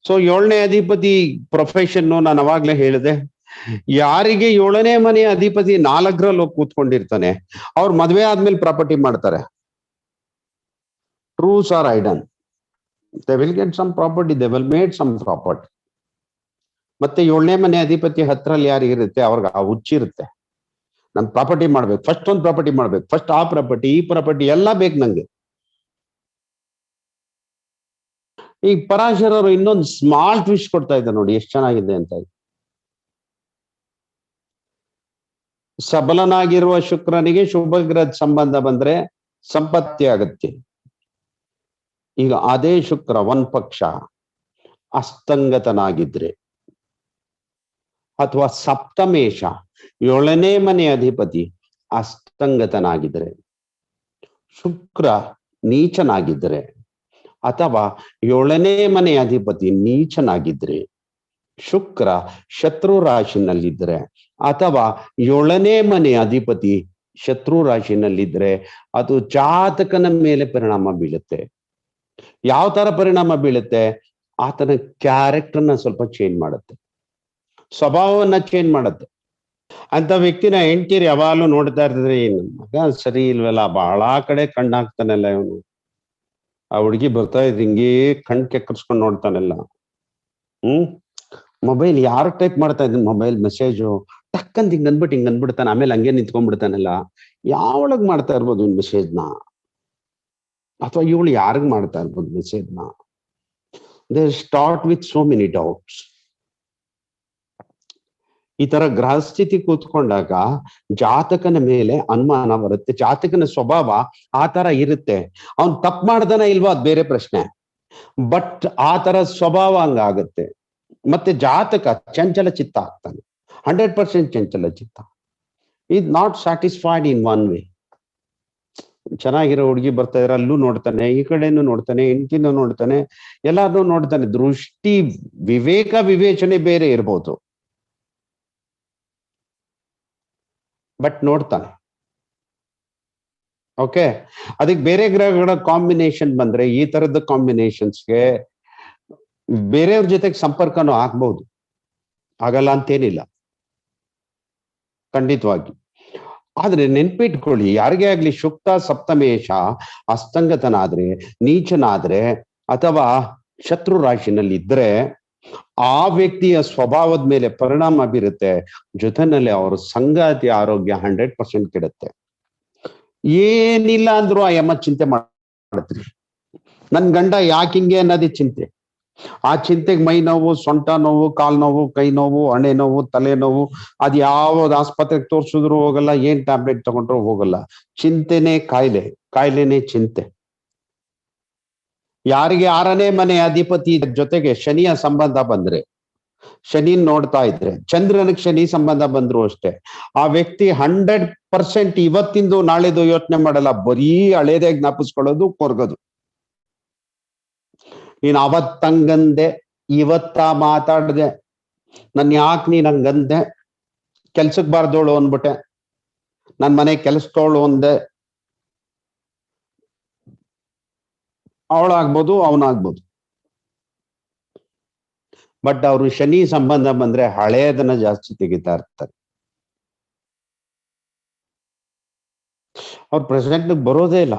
ಸೊ 7ನೇ ಅಧಿಪತಿ ಪ್ರೊಫೆಷನ್, ನಾನು ಅವಾಗ್ಲೇ ಹೇಳಿದೆ, ಯಾರಿಗೆ 7ನೇ ಮನೆಯ ಅಧಿಪತಿ 4ರಲ್ಲಿ ಹೋಗಿ ಕೂತ್ಕೊಂಡಿರ್ತಾನೆ, ಅವ್ರು ಮದ್ವೆ ಆದ್ಮೇಲೆ ಪ್ರಾಪರ್ಟಿ ಮಾಡ್ತಾರೆ. Truths are hidden, they will get some property, they will made some property. ಮತ್ತೆ 7ನೇ ಮನೆ ಅಧಿಪತಿ 10ರಲ್ಲಿ ಯಾರಿಗಿರುತ್ತೆ, ಅವ್ರಿಗೆ ಆ ಹುಚ್ಚಿರುತ್ತೆ. ನನ್ ಪ್ರಾಪರ್ಟಿ ಮಾಡ್ಬೇಕು, ಫಸ್ಟ್ ಒಂದು ಪ್ರಾಪರ್ಟಿ ಮಾಡ್ಬೇಕು, ಫಸ್ಟ್ ಆ ಪ್ರಾಪರ್ಟಿ ಈ ಪ್ರಾಪರ್ಟಿ ಎಲ್ಲ ಬೇಕು ನಂಗೆ. ಈ ಪರಾಶರ ಅವರು ಇನ್ನೊಂದು ಸ್ಮಾಲ್ ಟ್ವಿಸ್ಟ್ ಕೊಡ್ತಾ ಇದ್ದಾರೆ ನೋಡಿ, ಎಷ್ಟು ಚೆನ್ನಾಗಿದೆ ಅಂತ. ಸಬಲನಾಗಿರುವ ಶುಕ್ರನಿಗೆ ಶುಭ ಗ್ರಹ ಸಂಬಂಧ ಬಂದ್ರೆ ಸಂಪತ್ತಿ ಅಗತ್ಯ. ಈಗ ಅದೇ ಶುಕ್ರ ಒಂದ್ ಪಕ್ಷ ಅಸ್ತಂಗತನಾಗಿದ್ರೆ, ಅಥವಾ ಸಪ್ತಮೇಶ 7ನೇ ಮನೆ ಅಧಿಪತಿ ಅಸ್ತಂಗತನಾಗಿದ್ರೆ, ಶುಕ್ರ ನೀಚನಾಗಿದ್ರೆ, ಅಥವಾ 7ನೇ ಮನೆ ಅಧಿಪತಿ ನೀಚನಾಗಿದ್ರೆ, ಶುಕ್ರ ಶತ್ರು ರಾಶಿನಲ್ಲಿದ್ರೆ, ಅಥವಾ 7ನೇ ಮನೆ ಅಧಿಪತಿ ಶತ್ರು ರಾಶಿನಲ್ಲಿದ್ರೆ, ಅದು ಜಾತಕನ ಮೇಲೆ ಪರಿಣಾಮ ಬೀಳುತ್ತೆ. ಯಾವ ತರ ಪರಿಣಾಮ ಬೀಳುತ್ತೆ? ಆತನ ಕ್ಯಾರೆಕ್ಟರ್ನ ಸ್ವಲ್ಪ ಚೇಂಜ್ ಮಾಡುತ್ತೆ, ಸ್ವಭಾವವನ್ನ ಚೇಂಜ್ ಮಾಡುತ್ತೆ. ಅಂತ ವ್ಯಕ್ತಿನ ಹೆಂಡ್ತೀರಿ ಯಾವಾಗಲೂ ನೋಡ್ತಾ ಇರ್ತಿದ್ರೆ, ಮಗ ಸರಿ ಇಲ್ವಲ್ಲ, ಬಹಳ ಕಡೆ ಕಣ್ಣಾಕ್ತಾನಲ್ಲ ಇವನು, ಆ ಹುಡುಗಿ ಬರ್ತಾ ಇದ್ ಹಿಂಗೇ ಕಣ್ ಕೆಕ್ಕರ್ಸ್ಕೊಂಡು ನೋಡ್ತಾನಲ್ಲ, ಮೊಬೈಲ್ ಯಾರು ಟೈಪ್ ಮಾಡ್ತಾ ಇದ್ದೀನಿ, ಮೊಬೈಲ್ ಮೆಸೇಜು ಟಕ್ಕಂತ ಹಿಂಗ್ ಅಂದ್ಬಿಡ್ತಾನೆ, ಆಮೇಲೆ ಹಂಗೆ ನಿಂತ್ಕೊಂಡ್ಬಿಡ್ತಾನಲ್ಲ, ಯಾವಳಗ್ ಮಾಡ್ತಾ ಇರ್ಬೋದು ಮೆಸೇಜ್ನ, ಅಥವಾ ಇವಳು ಯಾರಿಗ್ ಮಾಡ್ತಾ ಇರ್ಬೋದು ಮೆಸೇಜ್ನ? They start with so many doubts. ಈ ತರ ಗ್ರಹಸ್ಥಿತಿ ಕೂತ್ಕೊಂಡಾಗ ಜಾತಕನ ಮೇಲೆ ಅನುಮಾನ ಬರುತ್ತೆ. ಜಾತಕನ ಸ್ವಭಾವ ಆ ತರ ಇರುತ್ತೆ. ಅವನ್ ತಪ್ಪು ಮಾಡ್ದಾನ ಇಲ್ವಾ ಅದು ಬೇರೆ ಪ್ರಶ್ನೆ, ಬಟ್ ಆ ತರ ಸ್ವಭಾವ ಹಂಗಾಗತ್ತೆ. ಮತ್ತೆ ಜಾತಕ ಚಂಚಲ ಚಿತ್ತ ಆಗ್ತಾನೆ, 100% ಚಂಚಲ ಚಿತ್ತ. Is not satisfied in one way. ಚೆನ್ನಾಗಿರೋ ಹುಡುಗಿ ಬರ್ತಾ ಇದ್ರೆ ಅಲ್ಲೂ ನೋಡ್ತಾನೆ, ಈ ಕಡೆನೂ ನೋಡ್ತಾನೆ, ಹೆಂಡತಿನೂ ನೋಡ್ತಾನೆ, ಎಲ್ಲಾರನ್ನೂ ನೋಡ್ತಾನೆ. ದೃಷ್ಟಿ ವಿವೇಕ ವಿವೇಚನೆ ಬೇರೆ ಇರ್ಬೋದು, ಬಟ್ ನೋಡ್ತಾನೆ. ಓಕೆ, ಅದಕ್ಕೆ ಬೇರೆ ಗ್ರಹಗಳ ಕಾಂಬಿನೇಷನ್ ಬಂದ್ರೆ, ಈ ತರದ ಕಾಂಬಿನೇಷನ್ಸ್ಗೆ ಬೇರೆಯವ್ರ ಜೊತೆಗೆ ಸಂಪರ್ಕನೂ ಆಗ್ಬಹುದು, ಆಗಲ್ಲ ಅಂತೇನಿಲ್ಲ, ಖಂಡಿತವಾಗಿ. ಆದ್ರೆ ನೆನ್ಪಿಟ್ಕೊಳ್ಳಿ, ಯಾರಿಗೇ ಆಗ್ಲಿ ಶುಕ್ರ ಸಪ್ತಮೇಶ ಅಸ್ತಂಗತನಾದ್ರೆ, ನೀಚನಾದ್ರೆ, ಅಥವಾ ಶತ್ರು ರಾಶಿನಲ್ಲಿ ಇದ್ರೆ, ಆ ವ್ಯಕ್ತಿಯ ಸ್ವಭಾವದ ಮೇಲೆ ಪರಿಣಾಮ ಬೀರುತ್ತೆ. ಜೊತೆನಲ್ಲಿ ಅವ್ರ ಸಂಗಾತಿ ಆರೋಗ್ಯ 100% ಕೆಡುತ್ತೆ. ಏನಿಲ್ಲ ಅಂದ್ರು ಆ ಯಮ ಚಿಂತೆ ಮಾಡತ್ರಿ, ನನ್ ಗಂಡ ಯಾಕಿಂಗೆ ಅನ್ನೋದೇ ಚಿಂತೆ. ಆ ಚಿಂತೆಗೆ ಮೈ ನೋವು, ಸೊಂಟ ನೋವು, ಕಾಲ್ ನೋವು, ಕೈ ನೋವು, ಹಣೆ ನೋವು, ತಲೆ ನೋವು, ಅದ್ ಯಾವ್ದು ಆಸ್ಪತ್ರೆಗೆ ತೋರ್ಸಿದ್ರು ಹೋಗಲ್ಲ, ಏನ್ ಟ್ಯಾಬ್ಲೆಟ್ ತಗೊಂಡ್ರು ಹೋಗಲ್ಲ. ಚಿಂತೆನೆ ಕಾಯಿಲೆ, ಕಾಯಿಲೆನೆ ಚಿಂತೆ. ಯಾರಿಗೆ 6ನೇ ಮನೆ ಅಧಿಪತಿ ಜೊತೆಗೆ ಶನಿಯ ಸಂಬಂಧ ಬಂದ್ರೆ, ಶನಿ ನೋಡ್ತಾ ಇದ್ರೆ, ಚಂದ್ರನಿಗೆ ಶನಿ ಸಂಬಂಧ ಬಂದ್ರು ಅಷ್ಟೇ, ಆ ವ್ಯಕ್ತಿ 100% ಇವತ್ತಿಂದು ನಾಳೆದು ಯೋಚನೆ ಮಾಡಲ್ಲ, ಬರೀ ಹಳೇದೇ ಜ್ಞಾಪಿಸ್ಕೊಳ್ಳೋದು, ಕೊರ್ಗೋದು. ನೀನ್ ಅವತ್ತಂಗಂದೆ, ಇವತ್ತ ಮಾತಾಡ್ದೆ, ನನ್ ಯಾಕೆ ನೀನ್ ಹಂಗಂದೆ, ಕೆಲ್ಸಕ್ ಬಾರ್ದೋಳು ಅಂದ್ಬಿಟ್ಟೆ, ನನ್ ಮನೆ ಕೆಲ್ಸದೋಳು ಅಂದೆ, ಅವಳಾಗ್ಬೋದು ಅವನಾಗ್ಬೋದು. ಬಟ್ ಅವರು ಶನಿ ಸಂಬಂಧ ಬಂದ್ರೆ ಹಳೆಯದನ್ನ ಜಾಸ್ತಿ ತೆಗಿತಾ ಇರ್ತಾರೆ. ಅವ್ರು ಪ್ರೆಸೆಂಟ್ ಬರೋದೇ ಇಲ್ಲ,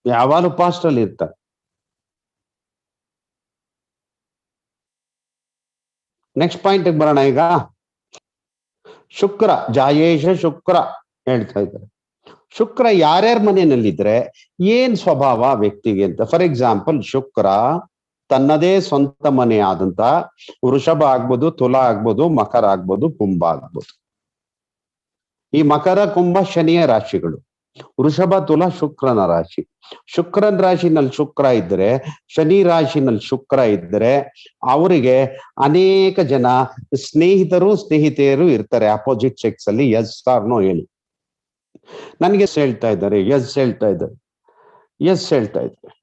ಯಾವಾಗಲೂ ಪಾಸ್ಟ್ ಅಲ್ಲಿ ಇರ್ತಾರೆ. ನೆಕ್ಸ್ಟ್ ಪಾಯಿಂಟ್ ಬರೋಣ. ಈಗ ಶುಕ್ರ ಜಾಯೇಶ ಶುಕ್ರ ಹೇಳ್ತಾ ಇದ್ದಾರೆ. ಶುಕ್ರ ಯಾರ್ಯಾರ ಮನೆಯಲ್ಲಿದ್ರೆ ಏನ್ ಸ್ವಭಾವ ವ್ಯಕ್ತಿಗೆ ಅಂತ. ಫಾರ್ ಎಕ್ಸಾಂಪಲ್, ಶುಕ್ರ ತನ್ನದೇ ಸ್ವಂತ ಮನೆ ಆದಂತ ವೃಷಭ ಆಗ್ಬೋದು, ತುಲಾ ಆಗ್ಬೋದು, ಮಕರ ಆಗ್ಬೋದು, ಕುಂಭ ಆಗ್ಬೋದು. ಈ ಮಕರ ಕುಂಭ ಶನಿಯ ರಾಶಿಗಳು. ವೃಷಭ ತುಲಾ ಶುಕ್ರನ ರಾಶಿ. ಶುಕ್ರನ ರಾಶಿನಲ್ಲಿ ಶುಕ್ರ ಇದ್ರೆ, ಶನಿ ರಾಶಿನಲ್ಲಿ ಶುಕ್ರ ಇದ್ರೆ ಅವರಿಗೆ ಅನೇಕ ಜನ ಸ್ನೇಹಿತೆಯರು ಇರ್ತಾರೆ ಅಪೋಸಿಟ್ ಸೆಕ್ಸ್ ಅಲ್ಲಿ. ಎಸ್ ಆರ್ ನೋ ಹೇಳಿ. ನನಗೆ ಹೇಳ್ತಾ ಇದ್ದಾರೆ, ಎಸ್ ಹೇಳ್ತಾ ಇದ್ದಾರೆ, ಎಸ್ ಹೇಳ್ತಾ ಇದ್ದಾರೆ.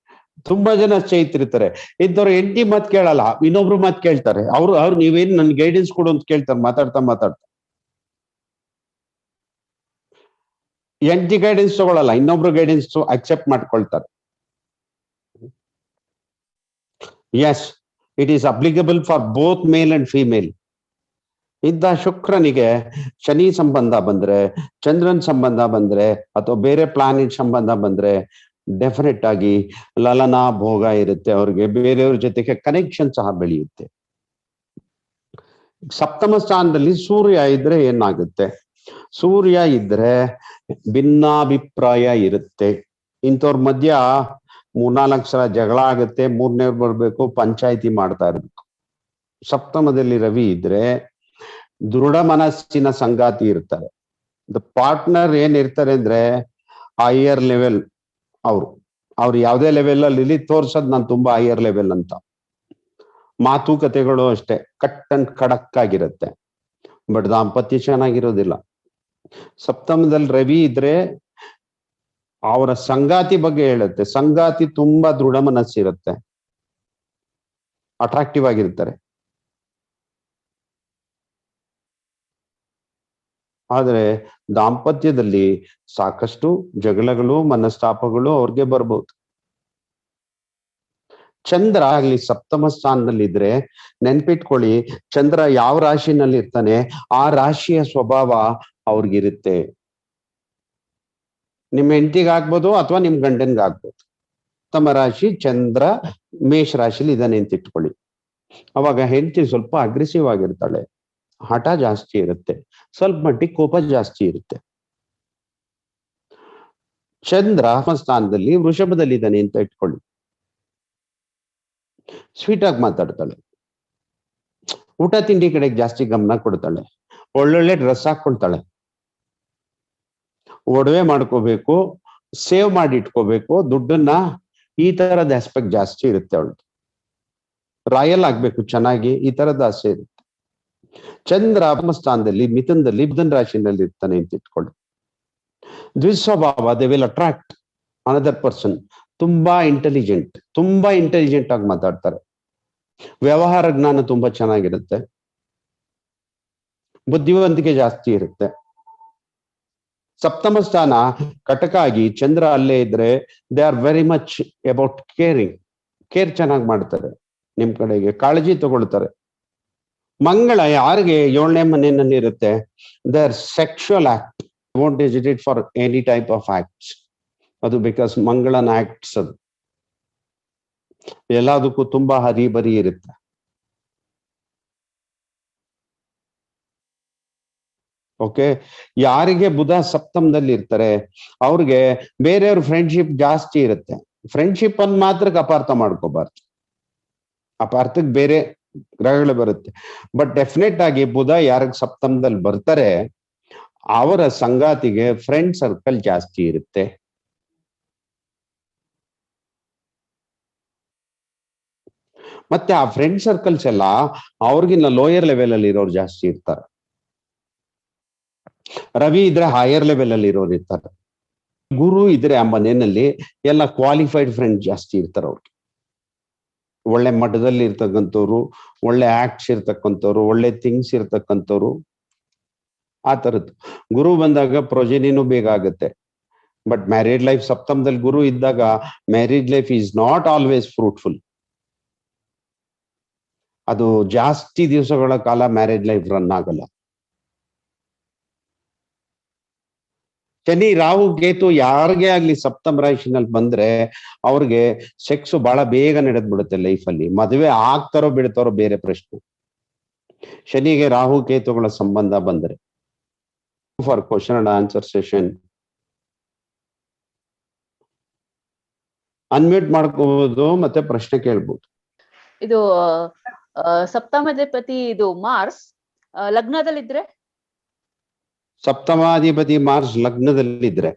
ತುಂಬಾ ಜನ ಚೈತ್ರಿರ್ತಾರೆ. ಇಂಥವ್ರು ಹೆಂಡತಿ ಮಾತು ಕೇಳಲ್ಲ, ಇನ್ನೊಬ್ರು ಮಾತು ಕೇಳ್ತಾರೆ. ಅವ್ರು ನೀವೇನ್ ನನ್ ಗೈಡೆನ್ಸ್ ಕೊಡು ಅಂತ ಕೇಳ್ತಾರೆ. ಮಾತಾಡ್ತಾ ಹೆಂಡತಿ ಗೈಡೆನ್ಸ್ ತಗೊಳಲ್ಲ, ಇನ್ನೊಬ್ರು ಗೈಡೆನ್ಸ್ ಅಕ್ಸೆಪ್ಟ್ ಮಾಡ್ಕೊಳ್ತಾರೆ. Yes, it is applicable for both male and female. ಇದ್ದ ಶುಕ್ರನಿಗೆ ಶನಿ ಸಂಬಂಧ ಬಂದ್ರೆ, ಚಂದ್ರನ್ ಸಂಬಂಧ ಬಂದ್ರೆ, ಅಥವಾ ಬೇರೆ ಪ್ಲಾನೆಟ್ ಸಂಬಂಧ ಬಂದ್ರೆ ಡೆಫಿನೆಟ್ ಆಗಿ ಲಲನಾ ಭೋಗ ಇರುತ್ತೆ. ಅವ್ರಿಗೆ ಬೇರೆಯವ್ರ ಜೊತೆಗೆ ಕನೆಕ್ಷನ್ ಸಹ ಬೆಳೆಯುತ್ತೆ. ಸಪ್ತಮ ಸ್ಥಾನದಲ್ಲಿ ಸೂರ್ಯ ಇದ್ರೆ ಏನಾಗುತ್ತೆ? ಸೂರ್ಯ ಇದ್ರೆ ಭಿನ್ನಾಭಿಪ್ರಾಯ ಇರುತ್ತೆ. ಇಂಥವ್ರ ಮಧ್ಯ 3-4 ಸಲ ಜಗಳ ಆಗುತ್ತೆ, ಮೂರನೇವ್ರು ಬರ್ಬೇಕು, ಪಂಚಾಯಿತಿ ಮಾಡ್ತಾ ಇರ್ಬೇಕು. ಸಪ್ತಮದಲ್ಲಿ ರವಿ ಇದ್ರೆ ದೃಢ ಮನಸ್ಸಿನ ಸಂಗಾತಿ ಇರ್ತಾರೆ. ದ ಪಾರ್ಟ್ನರ್ ಏನ್ ಇರ್ತಾರೆ ಅಂದ್ರೆ ಹೈಯರ್ ಲೆವೆಲ್. ಅವ್ರು ಯಾವುದೇ ಲೆವೆಲ್ ಅಲ್ಲಿ ತೋರ್ಸದ್ ನಾನು ತುಂಬಾ ಹೈಯರ್ ಲೆವೆಲ್ ಅಂತ. ಮಾತುಕತೆಗಳು ಅಷ್ಟೇ ಕಟ್ ಅಂಡ್ ಖಡಕ್ ಆಗಿರುತ್ತೆ, ಬಟ್ ದಾಂಪತ್ಯ ಚೆನ್ನಾಗಿರೋದಿಲ್ಲ. ಸಪ್ತಮದಲ್ಲಿ ರವಿ ಇದ್ರೆ ಅವರ ಸಂಗಾತಿ ಬಗ್ಗೆ ಹೇಳುತ್ತೆ. ಸಂಗಾತಿ ತುಂಬಾ ದೃಢ ಮನಸ್ಸಿರುತ್ತೆ, ಅಟ್ರಾಕ್ಟಿವ್ ಆಗಿರ್ತಾರೆ. ಆದ್ರೆ ದಾಂಪತ್ಯದಲ್ಲಿ ಸಾಕಷ್ಟು ಜಗಳಗಳು, ಮನಸ್ತಾಪಗಳು ಅವ್ರಿಗೆ ಬರ್ಬೋದು. ಚಂದ್ರ ಆಗ್ಲಿ ಸಪ್ತಮ ಸ್ಥಾನದಲ್ಲಿ ಇದ್ರೆ ನೆನ್ಪಿಟ್ಕೊಳ್ಳಿ, ಚಂದ್ರ ಯಾವ ರಾಶಿನಲ್ಲಿ ಇರ್ತಾನೆ ಆ ರಾಶಿಯ ಸ್ವಭಾವ ಅವ್ರಿಗಿರುತ್ತೆ. ನಿಮ್ ಹೆಂಡತಿಗಾಗ್ಬೋದು ಅಥವಾ ನಿಮ್ ಗಂಡನ್ಗಾಗ್ಬೋದು. ತಮ್ಮ ರಾಶಿ ಚಂದ್ರ ಮೇಷ ರಾಶಿಲಿ ಇದಾನೆ ಅಂತ ಇಟ್ಕೊಳ್ಳಿ. ಅವಾಗ ಹೆಂಡತಿ ಸ್ವಲ್ಪ ಅಗ್ರೆಸಿವ್ ಆಗಿರ್ತಾಳೆ, ಹಠ ಜಾಸ್ತಿ ಇರುತ್ತೆ, ಸ್ವಲ್ಪ ಮಟ್ಟಿಗೆ ಕೋಪ ಜಾಸ್ತಿ ಇರುತ್ತೆ. ಚಂದ್ರ ಸ್ಥಾನದಲ್ಲಿ ವೃಷಭದಲ್ಲಿ ಇದ್ದಾನೆ ಅಂತ ಇಟ್ಕೊಳ್ಳಿ, ಸ್ವೀಟ್ ಆಗಿ ಮಾತಾಡ್ತಾಳೆ, ಊಟ ತಿಂಡಿ ಕಡೆಗೆ ಜಾಸ್ತಿ ಗಮನ ಕೊಡ್ತಾಳೆ, ಒಳ್ಳೊಳ್ಳೆ ಡ್ರೆಸ್ ಹಾಕೊಳ್ತಾಳೆ, ಒಡವೆ ಮಾಡ್ಕೋಬೇಕು, ಸೇವ್ ಮಾಡಿ ಇಟ್ಕೋಬೇಕು ದುಡ್ಡನ್ನ. ಈ ತರದ ಆಸ್ಪೆಕ್ಟ್ ಜಾಸ್ತಿ ಇರುತ್ತೆ ಅವಳು. ರಾಯಲ್ ಆಗ್ಬೇಕು ಚೆನ್ನಾಗಿ, ಈ ತರದ ಆಸೆ ಇರುತ್ತೆ. ಚಂದ್ರ ಸ್ಥಾನದಲ್ಲಿ ಮಿಥುನದಲ್ಲಿ ಬುಧನ್ ರಾಶಿನಲ್ಲಿ ಇರ್ತಾನೆ ಅಂತ ಇಟ್ಕೊಳ್ಳಿ. ದ್ವಿಸ್ವಭಾವ, they will attract another person. ತುಂಬಾ ಇಂಟೆಲಿಜೆಂಟ್ ಆಗಿ ಮಾತಾಡ್ತಾರೆ. ವ್ಯವಹಾರ ಜ್ಞಾನ ತುಂಬಾ ಚೆನ್ನಾಗಿರುತ್ತೆ, ಬುದ್ಧಿವಂತಿಕೆ ಜಾಸ್ತಿ ಇರುತ್ತೆ. ಸಪ್ತಮ ಸ್ಥಾನ ಕಟಕ ಆಗಿ ಚಂದ್ರ ಅಲ್ಲೇ ಇದ್ರೆ they are very much about care ಚೆನ್ನಾಗಿ ಮಾಡ್ತಾರೆ, ನಿಮ್ ಕಡೆಗೆ ಕಾಳಜಿ ತಗೊಳ್ತಾರೆ. ಮಂಗಳ ಯಾರಿಗೆ 7ನೇ ಮನೆಯಲ್ಲಿ ಇರುತ್ತೆ, their sexual act won't hesitate for any type of acts. ಅದು ಬಿಕಾಸ್ ಮಂಗಳನ ಆಕ್ಟ್ಸ್ ಅದು ಎಲ್ಲದಕ್ಕೂ ತುಂಬಾ ಹರಿಬರಿ ಇರುತ್ತೆ. ಓಕೆ, ಯಾರಿಗೆ ಬುಧ ಸಪ್ತಮದಲ್ಲಿ ಇರ್ತಾರೆ ಅವ್ರಿಗೆ ಬೇರೆಯವ್ರ ಫ್ರೆಂಡ್ಶಿಪ್ ಜಾಸ್ತಿ ಇರುತ್ತೆ. ಫ್ರೆಂಡ್ಶಿಪ್ ಅನ್ನು ಮಾತ್ರಕ್ಕೆ ಅಪಾರ್ಥ ಮಾಡ್ಕೋಬಾರ್ದು, ಅಪಾರ್ಥಕ್ಕೆ ಬೇರೆ ಗ್ರಹಗಳು ಬರುತ್ತೆ. ಬಟ್ ಡೆಫಿನೆಟ್ ಆಗಿ ಬುಧ ಯಾರಿಗೆ ಸಪ್ತಮದಲ್ಲಿ ಬರ್ತಾರೆ ಅವರ ಸಂಗಾತಿಗೆ ಫ್ರೆಂಡ್ ಸರ್ಕಲ್ ಜಾಸ್ತಿ ಇರುತ್ತೆ. ಮತ್ತೆ ಆ ಫ್ರೆಂಡ್ ಸರ್ಕಲ್ಸ್ ಎಲ್ಲ ಅವ್ರಿಗಿನ್ನ ಲೋಯರ್ ಲೆವೆಲ್ ಅಲ್ಲಿ ಇರೋರು ಜಾಸ್ತಿ ಇರ್ತಾರೆ. ರವಿ ಇದ್ರೆ ಹೈಯರ್ ಲೆವೆಲ್ ಅಲ್ಲಿ ಇರೋರು ಇರ್ತಾರೆ. ಗುರು ಇದ್ರೆ ಆ ಮನೆಯಲ್ಲಿ ಎಲ್ಲ ಕ್ವಾಲಿಫೈಡ್ ಫ್ರೆಂಡ್ ಜಾಸ್ತಿ ಇರ್ತಾರೆ. ಅವ್ರಿಗೆ ಒಳ್ಳೆ ಮಟ್ಟದಲ್ಲಿ ಇರ್ತಕ್ಕಂಥವ್ರು, ಒಳ್ಳೆ ಆಕ್ಟ್ಸ್ ಇರ್ತಕ್ಕಂಥವ್ರು, ಒಳ್ಳೆ ಥಿಂಗ್ಸ್ ಇರ್ತಕ್ಕಂಥವ್ರು, ಆ ತರದ್ದು. ಗುರು ಬಂದಾಗ ಪ್ರೊಜೆನಿನೂ ಬೇಗ ಆಗುತ್ತೆ. ಬಟ್ ಮ್ಯಾರಿಡ್ ಲೈಫ್ ಸಪ್ತಮದಲ್ಲಿ ಗುರು ಇದ್ದಾಗ married life is not always fruitful. ಅದು ಜಾಸ್ತಿ ದಿವಸಗಳ ಕಾಲ ಮ್ಯಾರೇಜ್ ಲೈಫ್ ರನ್ ಆಗಲ್ಲ. ಶನಿ ರಾಹು ಕೇತು ಯಾರಿಗೇ ಆಗ್ಲಿ ಸಪ್ತಮ ರಾಶಿನಲ್ಲಿ ಬಂದ್ರೆ ಅವ್ರಿಗೆ ಸೆಕ್ಸ್ ಬಹಳ ಬೇಗ ನಡೆದ್ ಬಿಡುತ್ತೆ ಲೈಫಲ್ಲಿ. ಮದುವೆ ಆಗ್ತಾರೋ ಬಿಡ್ತಾರೋ ಬೇರೆ ಪ್ರಶ್ನೆ. ಶನಿಗೆ ರಾಹು ಕೇತುಗಳ ಸಂಬಂಧ ಬಂದ್ರೆ. For question and answer session unmute ಮಾಡ್ಕೋಬಹುದು ಮತ್ತೆ ಪ್ರಶ್ನೆ ಕೇಳ್ಬೋದು. ಇದು ಸಪ್ತಮಾಧಿಪತಿ ಇದು ಮಾರ್ಸ್ ಲಗ್ನದಲ್ಲಿದ್ರೆ, ಸಪ್ತಮಾಧಿಪತಿ ಮಾರ್ಸ್ ಲಗ್ನದಲ್ಲಿದ್ರೆ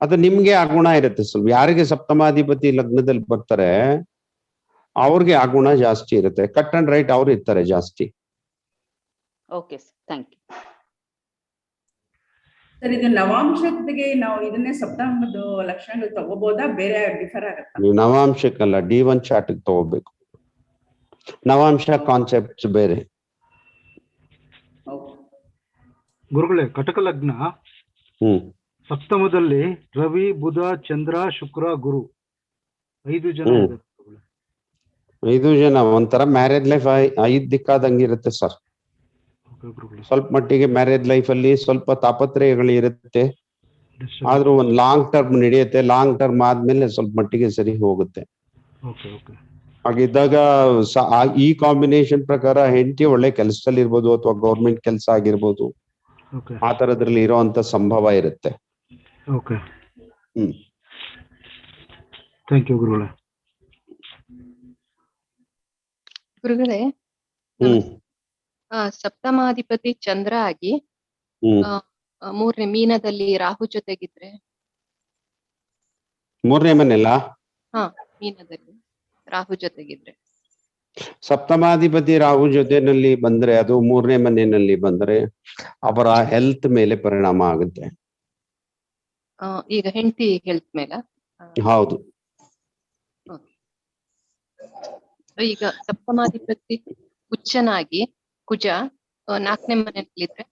ಅದು ನಿಮ್ಗೆ ಆ ಗುಣ ಇರುತ್ತೆ. ಸ್ವಲ್ಪ ಯಾರಿಗೆ ಸಪ್ತಮಾಧಿಪತಿ ಲಗ್ನದಲ್ಲಿ ಬರ್ತಾರೆ ಅವ್ರಿಗೆ ಆ ಗುಣ ಜಾಸ್ತಿ ಇರುತ್ತೆ. ಕಟ್ ಅಂಡ್ ರೈಟ್ ಅವ್ರು ಇರ್ತಾರೆ ಜಾಸ್ತಿ. Okay sir, thank you sir. ಇದು ನವಾಂಶಕ್ಕೆ ನಾವು ಇದನ್ನೇ ಸಪ್ತಮದ ಲಕ್ಷಣಗಳು ತಗೋಬಹುದಾ, ಬೇರೆ ಡಿಫರ್ ಆಗುತ್ತಾ? ನೀವು ನವಾಂಶಕ್ಕಲ್ಲ D1 ಚಾರ್ಟ್ ತಗೋಬೇಕು. ನವಾಂಶ ಕಾನ್ಸೆಪ್ಟ್ಸ್ ಬೇರೆ. ಗುರುಗಳೇ, ಕಟಕ ಲಗ್ನ ಸಪ್ತಮದಲ್ಲಿ ರವಿ, ಬುಧ, ಚಂದ್ರ, ಶುಕ್ರ, ಗುರು 5 ಜನ ಇದ್ದಾರೆ. 5 ಜನ ಒಂಥರ ಮ್ಯಾರೇಜ್ ಲೈಫ್ 5 ದಿಕ್ಕಾದಂಗಿರುತ್ತೆ ಸರ್. ಸ್ವಲ್ಪ ಮಟ್ಟಿಗೆ ಮ್ಯಾರೇಜ್ ಲೈಫ್ ಅಲ್ಲಿ ಸ್ವಲ್ಪ ತಾಪತ್ರಯಗಳು ಇರುತ್ತೆ, ಆದ್ರೂ ಒಂದ್ ಲಾಂಗ್ ಟರ್ಮ್ ನಡೆಯುತ್ತೆ. ಲಾಂಗ್ ಟರ್ಮ್ ಆದ್ಮೇಲೆ ಸ್ವಲ್ಪ ಮಟ್ಟಿಗೆ ಸರಿ ಹೋಗುತ್ತೆ. ಹಾಗಿದ್ದಾಗ ಈ ಕಾಂಬಿನೇಷನ್ ಪ್ರಕಾರ ಹೆಂಡತಿ ಒಳ್ಳೆ ಕೆಲಸದಲ್ಲಿ ಇರ್ಬೋದು ಅಥವಾ ಗೌರ್ಮೆಂಟ್ ಕೆಲಸ ಆಗಿರ್ಬೋದು, ಆ ತರದ್ರಲ್ಲಿ ಇರೋಂತ ಸಂಭವ ಇರುತ್ತೆ. ಥ್ಯಾಂಕ್ ಯು ಗುರುಗಳೇ. ಗುರುಗಳೇ, ಸಪ್ತಮಾಧಿಪತಿ ಚಂದ್ರ ಆಗಿ 3ನೇ ಮೀನದಲ್ಲಿ ರಾಹು ಜೊತೆಗಿದ್ರೆ, 3ನೇ ಮನೆಯಲ್ಲ ಮೀನದಲ್ಲಿ ರಾಹು ಜೊತೆಗಿದ್ರೆ, ಸಪ್ತಮಾಧಿಪತಿ ರಾಹು ಜೊತೆನಲ್ಲಿ ಬಂದ್ರೆ, ಅದು 3ನೇ ಮನೆಯಲ್ಲಿ ಬಂದ್ರೆ ಅವರ ಹೆಲ್ತ್ ಮೇಲೆ ಪರಿಣಾಮ ಆಗುತ್ತೆ. ಈಗ ಹೆಂಡತಿ ಹೆಲ್ತ್ ಮೇಲೆ? ಹೌದು. ಈಗ ಸಪ್ತಮಾಧಿಪತಿ ಉಚ್ಚನಾಗಿ ಕುಜ 4ನೇ ಮನೆಯಲ್ಲಿದ್ರೆ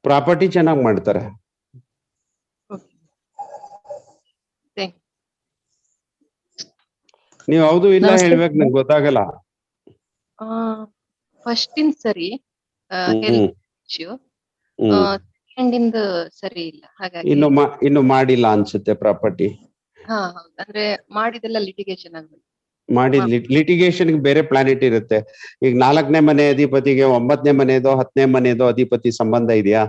ಪ್ರಾಪರ್ಟಿ ಚೆನ್ನಾಗಿ ಮಾಡ್ತಾರೆ. ನೀವು ಹೌದು ಇಲ್ಲ ಹೇಳ್ಬೇಕು, ನಂಗೆ ಗೊತ್ತಾಗಲ್ಲ. ಫಸ್ಟ್ ಇನ್ ಸರಿ, ಸೆಕೆಂಡ್ ಸರಿ ಇಲ್ಲ, ಹಾಗಾಗಿ ಇನ್ನು ಮಾಡಿಲ್ಲ ಅನ್ಸುತ್ತೆ ಪ್ರಾಪರ್ಟಿ. ಹೌದು, ಅಂದ್ರೆ ಮಾಡಿದೆಲ್ಲ ಲಿಟಿಗೇಷನ್ ಆಗ್ಬೇಕು. ಲಿಟಿಗೇಷನ್ ಬೇರೆ ಪ್ಲಾನೆಟ್ ಇರುತ್ತೆ. ಈಗ 4ನೇ ಮನೆ ಅಧಿಪತಿಗೆ 9ನೇ ಮನೆಯದೋ 10ನೇ ಮನೆಯದೋ ಅಧಿಪತಿ ಸಂಬಂಧ ಇದೆಯಾ?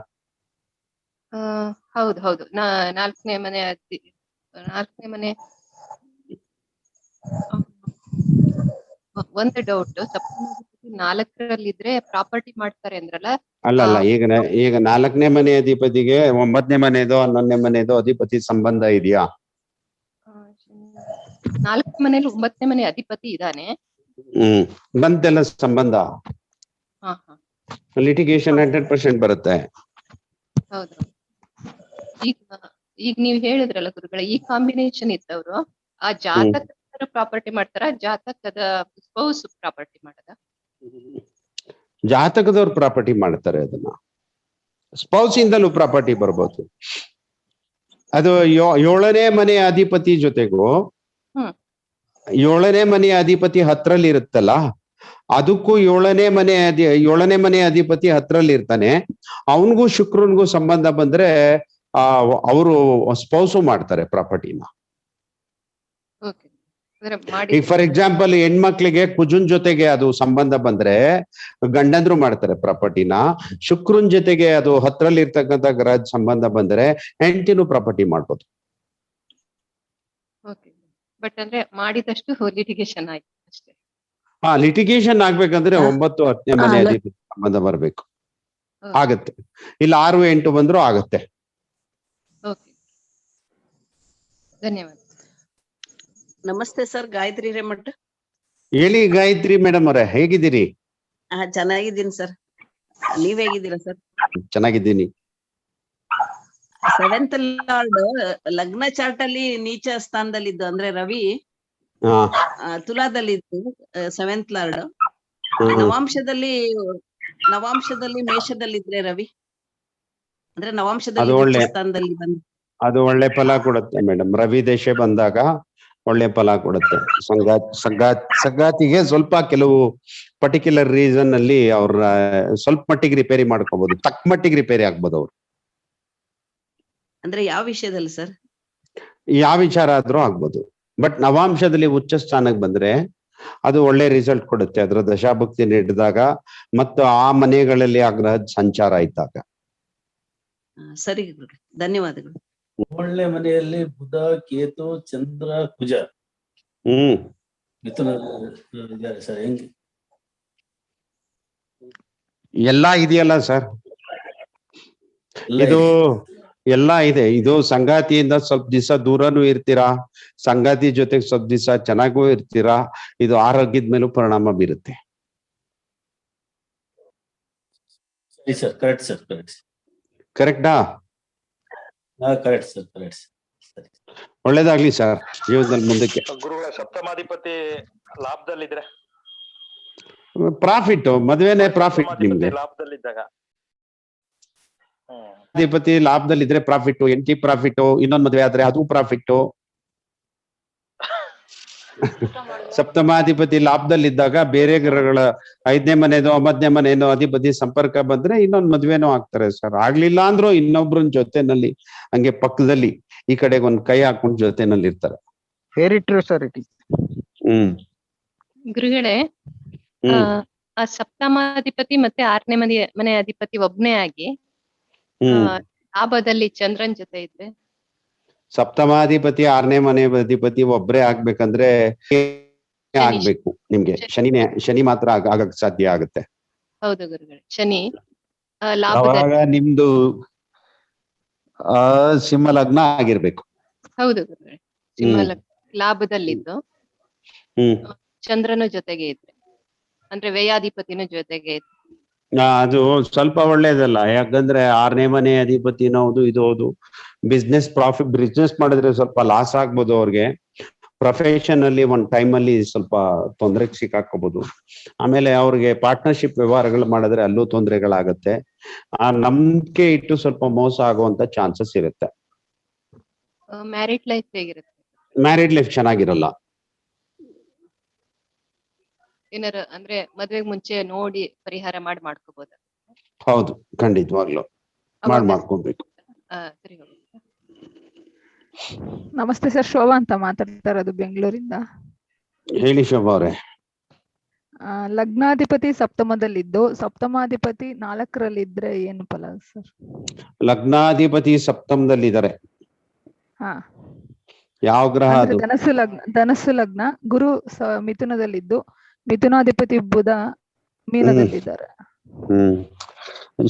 ಹೌದು ಹೌದು, 4ನೇ ಮನೆ 4ನೇ ಮನೆ. ಒಂದು ಡೌಟ್, ಸಪ್ತಮಾಧಿಪತಿ 4ರಲ್ಲಿದ್ರೆ ಪ್ರಾಪರ್ಟಿ ಮಾಡ್ತಾರೆ ಅಂದ್ರಲ್ಲ? ಅಲ್ಲ, ಈಗ 4ನೇ ಮನೆ ಅಧಿಪತಿಗೆ 9ನೇ ಮನೆಯದೋ 11ನೇ ಮನೆಯದೋ ಅಧಿಪತಿ ಸಂಬಂಧ ಇದೆಯಾ? 4ನೇ ಮನೆಯಲ್ಲಿ 9ನೇ ಮನೆ ಅಧಿಪತಿ ಇದ್ದಾನೆ. ಬಂತೆಲ್ಲ ಸಂಬಂಧ. ಲಿಟಿಗೇಷನ್ 100% ಬರುತ್ತೆ. ಹೌದು. ಈಗ ನೀವು ಹೇಳಿದ್ರಲ್ಲ ಗುರುಗಳೇ, ಈ ಕಾಂಬಿನೇಷನ್ ಇದ್ದವರು ಆ ಜಾತಕದ ಪ್ರಾಪರ್ಟಿ ಮಾಡ್ತಾರ, ಜಾತಕದ ಸ್ಪೌಸ್ ಪ್ರಾಪರ್ಟಿ ಮಾಡದ? ಜಾತಕದವ್ರು ಪ್ರಾಪರ್ಟಿ ಮಾಡ್ತಾರೆ. ಅದನ್ನ ಸ್ಪೌಸ್ ಇಂದಲೂ ಪ್ರಾಪರ್ಟಿ ಬರ್ಬೋದು. ಅದು 7ನೇ ಮನೆಯ ಅಧಿಪತಿ ಜೊತೆಗೂ 7ನೇ ಮನೆಯ ಅಧಿಪತಿ 10ರಲ್ಲಿ ಇರುತ್ತಲ್ಲ, ಅದಕ್ಕೂ 7ನೇ ಮನೆ ಅಧಿಪತಿ 10ರಲ್ಲಿ ಇರ್ತಾನೆ. ಅವನಿಗೂ ಶುಕ್ರನ್ಗೂ ಸಂಬಂಧ ಬಂದ್ರೆ ಅವರು ಸ್ಪೌಸು ಮಾಡ್ತಾರೆ ಪ್ರಾಪರ್ಟಿನ. ಈಗ ಫಾರ್ ಎಕ್ಸಾಂಪಲ್ ಹೆಣ್ಮಕ್ಳಿಗೆ ಕುಜುನ್ ಜೊತೆಗೆ ಅದು ಸಂಬಂಧ ಬಂದ್ರೆ ಗಂಡಂದ್ರು ಮಾಡ್ತಾರೆ ಪ್ರಾಪರ್ಟಿನ. ಶುಕ್ರನ್ ಜೊತೆಗೆ ಅದು 10ರಲ್ಲಿ ಇರ್ತಕ್ಕಂಥ ಗ್ರಹ ಸಂಬಂಧ ಬಂದ್ರೆ ಹೆಂಡತಿನೂ ಪ್ರಾಪರ್ಟಿ ಮಾಡ್ಬೋದು. ಬಟ್ ಅಂದ್ರೆ ಮಾಡಿದಷ್ಟು ಲಿಟಿಗೇಷನ್ ಆಯ್ತು ಅಷ್ಟೇ. ಲಿಟಿಗೇಷನ್ ಆಗ್ಬೇಕಂದ್ರೆ 9, 10ನೇ ಮನೆ ಅಧಿಪತಿ ಸಂಬಂಧ ಬರ್ಬೇಕು, ಆಗತ್ತೆ. ಇಲ್ಲ 6, 8 ಬಂದ್ರು ಆಗತ್ತೆ. ಧನ್ಯವಾದ. ನಮಸ್ತೆ ಸರ್, ಗಾಯತ್ರಿ ರೇಮಠ್. ಹೇಳಿ ಗಾಯತ್ರಿ ಮೇಡಮ್ ಅವರೇ, ಹೇಗಿದ್ದೀರಿ? ಚೆನ್ನಾಗಿದ್ದೀನಿ ಸರ್, ನೀವ್ ಹೇಗಿದ್ದೀರಾ ಸರ್? ಚೆನ್ನಾಗಿದ್ದೀನಿ. 7th ಲಾರ್ಡ್ ಲಗ್ನ ಚಾರ್ಟ್ ಅಲ್ಲಿ ನೀಚ ಸ್ಥಾನದಲ್ಲಿದ್ದು, ಅಂದ್ರೆ ರವಿ ತುಲಾದಲ್ಲಿದ್ದು 7th ಲಾರ್ಡ್. ನವಾಂಶದಲ್ಲಿ ಮೇಷದಲ್ಲಿದ್ರೆ ರವಿ, ಅಂದ್ರೆ ನವಾಂಶದಲ್ಲಿ ಸ್ಥಾನದಲ್ಲಿ ಬಂದು ಅದು ಒಳ್ಳೆ ಫಲ ಕೊಡುತ್ತೆ ಮೇಡಮ್. ರವಿ ದೇಶ ಬಂದಾಗ ಒಳ್ಳೆ ಫಲ ಕೊಡುತ್ತೆ. ಸಂಗಾತಿಗೆ ಸ್ವಲ್ಪ ಕೆಲವು ಪರ್ಟಿಕ್ಯುಲರ್ ರೀಸನ್ ಅಲ್ಲಿ ಅವ್ರ ಸ್ವಲ್ಪ ಮಟ್ಟಿಗೆ ರಿಪೇರಿ ಮಾಡ್ಕೋಬಹುದು, ತಕ್ಕ ಮಟ್ಟಿಗೆ ರಿಪೇರಿ ಆಗ್ಬೋದು ಅವ್ರು. ಅಂದ್ರೆ ಯಾವ ವಿಷಯದಲ್ಲಿ ಸರ್? ಯಾವ ವಿಚಾರ ಆದ್ರೂ ಆಗ್ಬೋದು. ಬಟ್ ನವಾಂಶದಲ್ಲಿ ಉಚ್ಚ ಸ್ಥಾನಕ್ಕೆ ಬಂದ್ರೆ ಅದು ಒಳ್ಳೆ ರಿಸಲ್ಟ್ ಕೊಡುತ್ತೆ. ಅದರ ದಶಾಭಕ್ತಿ ನಡೆದಾಗ ಮತ್ತು ಆ ಮನೆಗಳಲ್ಲಿ ಆ ಗ್ರಹದ ಸಂಚಾರ ಇದ್ದಾಗ. ಸರಿ ಗುರುಗಳೇ, ಧನ್ಯವಾದಗಳು. ಏಳನೇ ಮನೆಯಲ್ಲಿ ಬುಧ, ಕೇತು, ಚಂದ್ರ, ಕುಜ ಮಿಥುನ ಇದ್ದಾರೆ ಸರ್. ಹೆಂಗೆ ಎಲ್ಲಾ ಇದೆಯಲ್ಲ ಸರ್, ಇದು ಎಲ್ಲಾ ಇದೆ. ಇದು ಸಂಗಾತಿಯಿಂದ ಸ್ವಲ್ಪ ದಿವಸ ದೂರನೂ ಇರ್ತೀರಾ, ಸಂಗಾತಿ ಜೊತೆಗೆ ಸ್ವಲ್ಪ ದಿವಸ ಚೆನ್ನಾಗೂ ಇರ್ತೀರಾ. ಇದು ಆರೋಗ್ಯದ ಮೇಲೂ ಪರಿಣಾಮ ಬೀರುತ್ತೆ. ಸರಿ ಸರ್, ಕರೆಕ್ಟ್ ಸರ್, ಕರೆಕ್ಟ್. ಕರೆಕ್ಟಾ? Correct sir, correct. ಸರಿ, ಒಳ್ಳೇದಾಗ್ಲಿ ಸರ್ ಜೀವನದಲ್ಲಿ ಮುಂದಕ್ಕೆ. ಗುರುಗಳ ಸಪ್ತಮಾಧಿಪತಿ ಲಾಭದಲ್ಲಿದ್ರೆ ಪ್ರಾಫಿಟ್, ಮದುವೆನೇ ಪ್ರಾಫಿಟ್ ನಿಮ್ಗೆ. ಲಾಭದಲ್ಲಿದ್ದಾಗ ಅಧಿಪತಿ ಲಾಭದಲ್ಲಿದ್ರೆ ಪ್ರಾಫಿಟ್, ಎಂಟಿ ಪ್ರಾಫಿಟ್, ಇನ್ನೊಂದ್ ಮದುವೆ ಆದ್ರೆ ಅದು ಪ್ರಾಫಿಟ್. ಸಪ್ತಮಾಧಿಪತಿ ಲಾಭದಲ್ಲಿದ್ದಾಗ ಬೇರೆ ಗ್ರಹಗಳ 5ನೇ ಮನೆನೋ 9ನೇ ಮನೆನೋ ಅಧಿಪತಿ ಸಂಪರ್ಕ ಬಂದ್ರೆ ಇನ್ನೊಂದ್ ಮದ್ವೆನೋ ಆಗ್ತಾರೆ ಸರ್. ಆಗ್ಲಿಲ್ಲ ಅಂದ್ರೂ ಇನ್ನೊಬ್ರನ್ ಜೊತೆನಲ್ಲಿ ಹಂಗೆ ಪಕ್ಕದಲ್ಲಿ ಈ ಕಡೆಗೆ ಒಂದ್ ಕೈ ಹಾಕೊಂಡ್ ಜೊತೆನಲ್ಲಿ ಇರ್ತಾರೆ. Very true sir it. ಗುರುಗಳೇ, ಆ ಸಪ್ತಮಾಧಿಪತಿ ಮತ್ತೆ 6ನೇ ಮನೆ ಅಧಿಪತಿ ಒಬ್ನೇ ಆಗಿ ಲಾಭದಲ್ಲಿ ಚಂದ್ರನ್ ಜೊತೆ ಇದ್ರೆ, ಸಪ್ತಮಾಧಿಪತಿ 6ನೇ ಮನೆ ಅಧಿಪತಿ ಒಬ್ರೇ ಆಗ್ಬೇಕಂದ್ರೆ ಆಗ್ಬೇಕು ನಿಮ್ಗೆ. ಶನಿ ಮಾತ್ರ ಆಗಕ್ ಸಾಧ್ಯ ಆಗುತ್ತೆ. ಹೌದು ಗುರುಗಳೇ, ಶನಿ ಲಾಭದಲ್ಲಿ. ಅವಾಗ ನಿಮ್ದು ಸಿಂಹ ಲಗ್ನ ಆಗಿರ್ಬೇಕು. ಹೌದು ಗುರುಗಳೇ, ಸಿಂಹ ಲಾಭದಲ್ಲಿದ್ದು ಚಂದ್ರನು ಜೊತೆಗೆ ಇದ್ರೆ, ಅಂದ್ರೆ ವ್ಯಯಾಧಿಪತಿನೂ ಜೊತೆಗೆ ಇದ್ರೆ ಅದು ಸ್ವಲ್ಪ ಒಳ್ಳೇದಲ್ಲ. ಯಾಕಂದ್ರೆ 6ನೇ ಮನೆ ಅಧಿಪತಿನೂ ಹೌದು, ಇದು ಹೌದು. ಬಿಸ್ನೆಸ್ ಮಾಡಿದ್ರೆ ಸ್ವಲ್ಪ ಲಾಸ್ ಆಗ್ಬೋದು ಅವ್ರಿಗೆ. ಪ್ರೊಫೆಷನ್ ಅಲ್ಲಿ ಒಂದ್ ಟೈಮ್ ಅಲ್ಲಿ ಸ್ವಲ್ಪ ತೊಂದರೆಗೆ ಸಿಕ್ಕಾಕೋಬಹುದು. ಆಮೇಲೆ ಅವ್ರಿಗೆ ಪಾರ್ಟ್ನರ್ಶಿಪ್ ವ್ಯವಹಾರಗಳು ಮಾಡಿದ್ರೆ ಅಲ್ಲೂ ತೊಂದರೆಗಳಾಗತ್ತೆ. ಆ ನಂಬಿಕೆ ಇಟ್ಟು ಸ್ವಲ್ಪ ಮೋಸ ಆಗುವಂತ ಚಾನ್ಸಸ್ ಇರುತ್ತೆ. ಮ್ಯಾರಿಡ್ ಲೈಫ್ ಹೇಗಿರುತ್ತೆ? ಮ್ಯಾರಿಡ್ ಲೈಫ್ ಚೆನ್ನಾಗಿರಲ್ಲ. ಏನಾರ ಅಂದ್ರೆ ಮದ್ವೆಗ್ ಮುಂಚೆ ನೋಡಿ ಪರಿಹಾರ ಮಾಡ್ಕೋಬಹುದ? ಹೌದು, ಖಂಡಿತವಾಗ್ಲು ಮಾಡ್ಕೊಬೇಕು. ಸರಿ, ಹೋಗಿ. ನಮಸ್ತೆ ಸರ್, ಶೋಭಾ ಅಂತ ಮಾತಾಡ್ತಾ ಇರೋದು ಬೆಂಗಳೂರಿಂದ. ಹೇಳಿ ಶೋಭಾ ಅವ್ರೆ. ಲಗ್ನಾಧಿಪತಿ ಸಪ್ತಮದಲ್ಲಿದ್ದು ಸಪ್ತಮಾಧಿಪತಿ 4ರಲ್ಲಿದ್ರೆ ಏನು ಫಲ ಸರ್? ಲಗ್ನಾಧಿಪತಿ ಸಪ್ತಮದಲ್ಲಿದ್ದಾರೆ. ಹಾ, ಯಾವ ಗ್ರಹ ಅದು? ಧನಸ್ಸು ಲಗ್ನ, ಗುರು ಮಿಥುನದಲ್ಲಿದ್ದು ಮಿಥುನಾಧಿಪತಿ ಬುಧ ಮೀನದಲ್ಲಿದ್ದಾರೆ.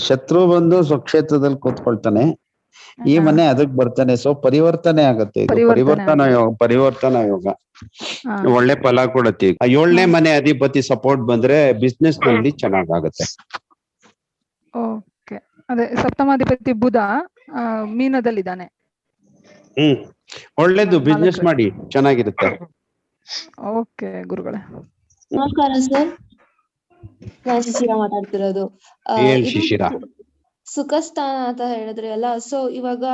ಶತ್ರು ಬಂದು ಸ್ವಕ್ಷೇತ್ರದಲ್ಲಿ ಕೂತ್ಕೊಳ್ತಾನೆ. ಈ ಮನೆ ಅದಕ್ ಬರ್ತಾನೆ. ಸೊ ಪರಿವರ್ತನೆ ಆಗತ್ತೆ. ಪರಿವರ್ತನಾ ಯೋಗ ಒಳ್ಳೆ ಫಲ ಕೊಡತ್ತೆ. 7ನೇ ಮನೆ ಅಧಿಪತಿ ಸಪೋರ್ಟ್ ಬಂದ್ರೆ ಬಿಸ್ನೆಸ್ ನಲ್ಲಿ ಚೆನ್ನಾಗಾಗತ್ತೆ. ಓಕೆ, ಅದೇ ಸಪ್ತಮಾಧಿಪತಿ ಬುಧ ಮೀನದಲ್ಲಿದ್ದಾನೆ. ಒಳ್ಳೇದು, ಬಿಸ್ನೆಸ್ ಮಾಡಿ ಚೆನ್ನಾಗಿರುತ್ತೆ. ಓಕೆ ಗುರುಗಳೇ. ನಮಸ್ಕಾರ ಸರ್, ನಾನು ಶಿಶಿರ ಮಾತಾಡ್ತಿರೋದು. ಹೇಳಿ ಶಿಶಿರ. ಸುಖ ಸ್ಥಾನ ಅಂತ ಹೇಳಿದ್ರಿ ಅಲ್ಲ, ಸೊ ಇವಾಗ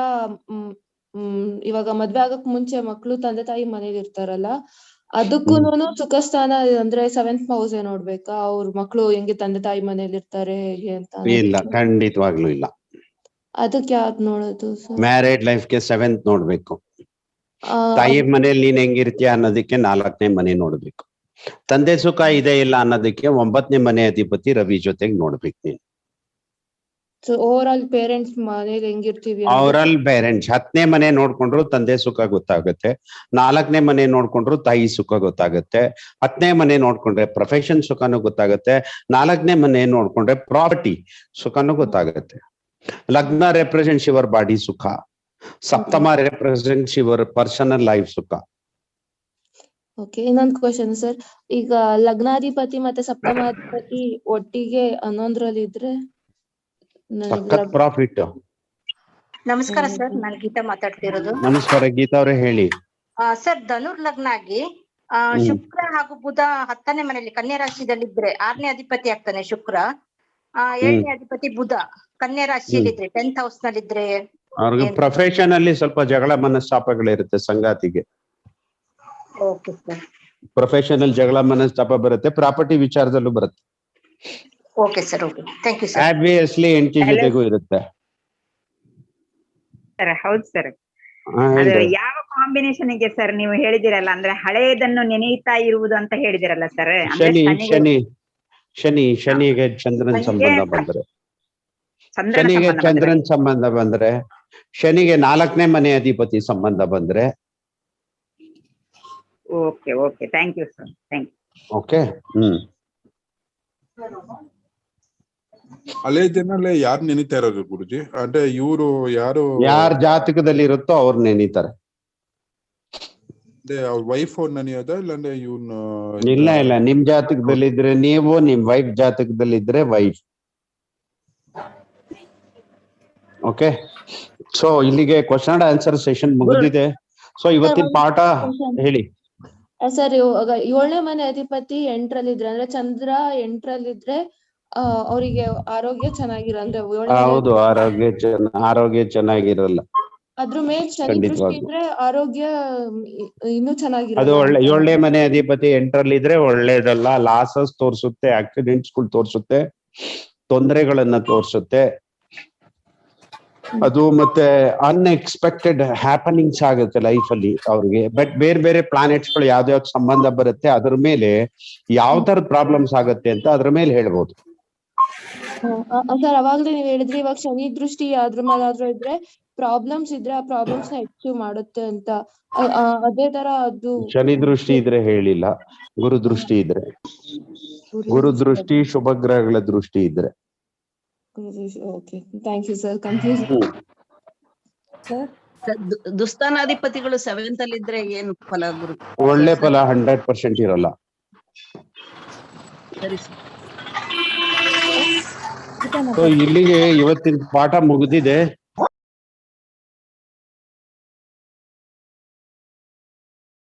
ಮದ್ವೆ ಆಗಕ್ ಮುಂಚೆ ಮಕ್ಳು ತಂದೆ ತಾಯಿ ಮನೇಲಿ ಇರ್ತಾರಲ್ಲ, ಅದಕ್ಕೂನು ಸುಖ ಸ್ಥಾನ ಅಂದ್ರೆ 7th ಹೌಸ್ ನೋಡ್ಬೇಕಾ? ಅವ್ರ ಮಕ್ಳು ಹೆಂಗೆ ತಂದೆ ತಾಯಿ ಮನೇಲಿ ಇರ್ತಾರೆ ಹೇಗೆ ಅಂತ? ಇಲ್ಲ, ಖಂಡಿತವಾಗ್ಲೂ ಇಲ್ಲ. ಅದಕ್ಕೆ ಯಾವ್ದು ನೋಡೋದು ಸರ್? ಮ್ಯಾರೇಡ್ ಲೈಫ್ಗೆ 7th ನೋಡ್ಬೇಕು. ತಾಯಿ ಮನೇಲಿ ನೀನ್ ಹೆಂಗಿರ್ತೀಯ ಅನ್ನೋದಕ್ಕೆ 4ನೇ ಮನೆ ನೋಡ್ಬೇಕು. ತಂದೆ ಸುಖ ಇದೆ ಇಲ್ಲ ಅನ್ನೋದಕ್ಕೆ 9ನೇ ಮನೆ ಅಧಿಪತಿ ರವಿ ಜೊತೆಗೆ ನೋಡ್ಬೇಕು ನೀನು. ಓವರ್ ಆಲ್ ಪೇರೆಂಟ್ಸ್ ಮನೇಲಿ ಹೆಂಗಿರ್ತೀವಿ, ಓವರ್ ಪೇರೆಂಟ್ಸ್ 10ನೇ ಮನೆ ನೋಡ್ಕೊಂಡ್ರು ತಂದೆ ಸುಖ ಗೊತ್ತಾಗುತ್ತೆ. 4ನೇ ಮನೆ ನೋಡ್ಕೊಂಡ್ರು ತಾಯಿ ಸುಖ ಗೊತ್ತಾಗುತ್ತೆ. 10ನೇ ಮನೆ ನೋಡ್ಕೊಂಡ್ರೆ ಪ್ರೊಫೆಷನ್ ಸುಖನೂ ಗೊತ್ತಾಗುತ್ತೆ. 4ನೇ ಮನೆ ನೋಡ್ಕೊಂಡ್ರೆ ಪ್ರಾಪರ್ಟಿ ಸುಖನೂ ಗೊತ್ತಾಗುತ್ತೆ. ಲಗ್ನ ರೆಪ್ರೆಸೆಂಟ್ಸ್ ಯುವರ್ ಬಾಡಿ ಸುಖ, ಸಪ್ತಮ ರೆಪ್ರೆಸೆಂಟ್ಸ್ ಯುವರ್ ಪರ್ಸನಲ್ ಲೈಫ್ ಸುಖ. ಓಕೆ, ಇನ್ನೊಂದು ಕ್ವಶನ್ ಸರ್. ಈಗ ಲಗ್ನಾಧಿಪತಿ ಮತ್ತೆ ಸಪ್ತಮಾಧಿಪತಿ ಒಟ್ಟಿಗೆ 11ರಲ್ಲಿ ಇದ್ರೆ ಪ್ರಾಫಿಟ್. ನಮಸ್ಕಾರ ಸರ್, ನಾನು ಗೀತಾ ಮಾತಾಡ್ತಿರೋದು. ನಮಸ್ಕಾರ ಗೀತಾ ಅವರೇ, ಹೇಳಿ. ಸರ್, ಧನುರ್ ಲಗ್ನ ಆಗಿ ಶುಕ್ರ ಹಾಗೂ ಬುಧ 10ನೇ ಮನೆಯಲ್ಲಿ ಕನ್ಯಾ ರಾಶಿಯಲ್ಲಿದ್ರೆ 6ನೇ ಅಧಿಪತಿ ಆಗ್ತಾನೆ ಶುಕ್ರ. 7ನೇ ಅಧಿಪತಿ ಬುಧ ಕನ್ಯಾ ರಾಶಿಯಲ್ಲಿದ್ರೆ 10th ಹೌಸ್ ನಲ್ಲಿದ್ರೆ ಅವ್ರಿಗೆ ಪ್ರೊಫೆಷನ್ ಅಲ್ಲಿ ಸ್ವಲ್ಪ ಜಗಳ ಮನಸ್ತಾಪಗಳಿರುತ್ತೆ ಸಂಗಾತಿಗೆ. Okay sir. ಪ್ರೊಫೆಷನಲ್ ಜಗಳ ಮನಸ್ತಾಪ ಬರುತ್ತೆ. ಪ್ರಾಪರ್ಟಿ ವಿಚಾರದಲ್ಲೂ ಬರುತ್ತೆ. Okay sir, okay, thank you sir. Obviously ಹೆಂಡತಿ ಜೊತೆಗೂ ಇರುತ್ತೆ. ಹೌದು ಸರ್. ಯಾವ ಕಾಂಬಿನೇಷನ್ ಗೆ ಸರ್ ನೀವು ಹೇಳಿದಿರಲ್ಲ, ಅಂದ್ರೆ ಹಳೆಯದನ್ನು ನೆನೆಯುತ್ತಾ ಇರುವುದು ಅಂತ ಹೇಳಿದಿರಲ್ಲ ಸರ್? ಶನಿಗೆ ಚಂದ್ರನ ಸಂಬಂಧ ಬಂದ್ರೆ ಶನಿಗೆ ಚಂದ್ರನ್ ಸಂಬಂಧ ಬಂದ್ರೆ, ಶನಿಗೆ 4ನೇ ಮನೆ ಅಧಿಪತಿ ಸಂಬಂಧ ಬಂದ್ರೆ. Okay okay, thank you sir, thank you. Okay. ಹಳೆ ಜನಲ್ಲೇ ಯಾರು ನೆನೀತಾ ಇರೋದು ಗುರುಜಿ? ಅಂದ್ರೆ ಇವರು ಯಾರು ಯಾರ ಜಾತಕದಲ್ಲಿ ಇರುತ್ತೋ ಅವ್ರು ನೆನೀತಾರೆ. ಅವ್ರ ವೈಫ್ ನೆನೆಯೋದ ಇಲ್ಲಾಂದ್ರೆ ಇವನ್? ಇಲ್ಲ, ನಿಮ್ ಜಾತಕದಲ್ಲಿದ್ರೆ ನೀವು, ನಿಮ್ ವೈಫ್ ಜಾತಕದಲ್ಲಿದ್ರೆ ವೈಫ್. ಓಕೆ. ಸೊ ಇಲ್ಲಿಗೆ ಕ್ವಶನ್ ಅಂಡ್ ಆನ್ಸರ್ ಸೆಷನ್ ಮುಗಿದಿದೆ. ಸೊ ಇವತ್ತಿನ ಪಾಠ ಹೇಳಿ ಸರ್. ಇವಾಗ 7ನೇ ಮನೆ ಅಧಿಪತಿ 8ರಲ್ಲಿದ್ರೆ ಅಂದ್ರೆ ಚಂದ್ರ 8ರಲ್ಲಿದ್ರೆ ಅವರಿಗೆ ಆರೋಗ್ಯ ಚೆನ್ನಾಗಿರೋ ಅಂದ್ರೆ ಹೌದು, ಆರೋಗ್ಯ ಚೆನ್ನಾಗಿರಲ್ಲ. ಅದ್ರ ಮೇಲೆ ಶನಿ ದೃಷ್ಟಿ ಇದ್ರೆ ಆರೋಗ್ಯ ಇನ್ನೂ ಚೆನ್ನಾಗಿರಲ್ಲ. ಅದು 7ನೇ ಮನೆ ಅಧಿಪತಿ 8ರಲ್ಲಿದ್ರೆ ಒಳ್ಳೇದಲ್ಲ. ಲಾಸಸ್ ತೋರ್ಸುತ್ತೆ, ಆಕ್ಸಿಡೆಂಟ್ಸ್ ಗಳು ತೋರ್ಸುತ್ತೆ, ತೊಂದರೆಗಳನ್ನ ತೋರ್ಸುತ್ತೆ. ಅದು ಮತ್ತೆ ಅನ್ಎಕ್ಸ್ಪೆಕ್ಟೆಡ್ ಹ್ಯಾಪನಿಂಗ್ಸ್ ಆಗುತ್ತೆ ಲೈಫ್ ಅಲ್ಲಿ ಅವ್ರಿಗೆ. ಬಟ್ ಬೇರೆ ಬೇರೆ ಪ್ಲಾನೆಟ್ಸ್ ಗಳು ಯಾವ್ದಾವ್ದು ಸಂಬಂಧ ಬರುತ್ತೆ, ಅದ್ರ ಮೇಲೆ ಯಾವ ತರದ ಪ್ರಾಬ್ಲಮ್ಸ್ ಆಗತ್ತೆ ಅಂತ ಅದ್ರ ಮೇಲೆ ಹೇಳ್ಬೋದು. ಸರ್ ಅವಾಗ್ಲೇ ನೀವ್ ಹೇಳಿದ್ರಿ ಇವಾಗ ಶನಿ ದೃಷ್ಟಿ ಅದ್ರ ಮೇಲಾದ್ರೂ ಇದ್ರೆ ಪ್ರಾಬ್ಲಮ್ಸ್ ಇದ್ರೆ ಆ ಪ್ರಾಬ್ಲಮ್ಸ್ ನ ಹೆಚ್ಚು ಮಾಡುತ್ತೆ ಅಂತ. ಅದೇ ತರ ಅದು ಶನಿ ದೃಷ್ಟಿ ಇದ್ರೆ ಹೇಳಿಲ್ಲ, ಗುರು ದೃಷ್ಟಿ ಇದ್ರೆ, ಗುರು ದೃಷ್ಟಿ ಶುಭ ಗ್ರಹಗಳ ದೃಷ್ಟಿ ಇದ್ರೆ. Okay, thank you sir. Confuse ದುಸ್ಥಾನಾಧಿಪತಿಗಳು 7th ಅಲ್ಲಿ ಇದ್ರೆ ಏನು ಫಲ ಗುರು? ಒಳ್ಳೆ ಫಲ 100% ಇರಲ್ಲ. ಸರಿ ಸೊ ಇಲ್ಲಿಗೆ ಇವತ್ತಿನ ಪಾಠ ಮುಗಿದಿದೆ.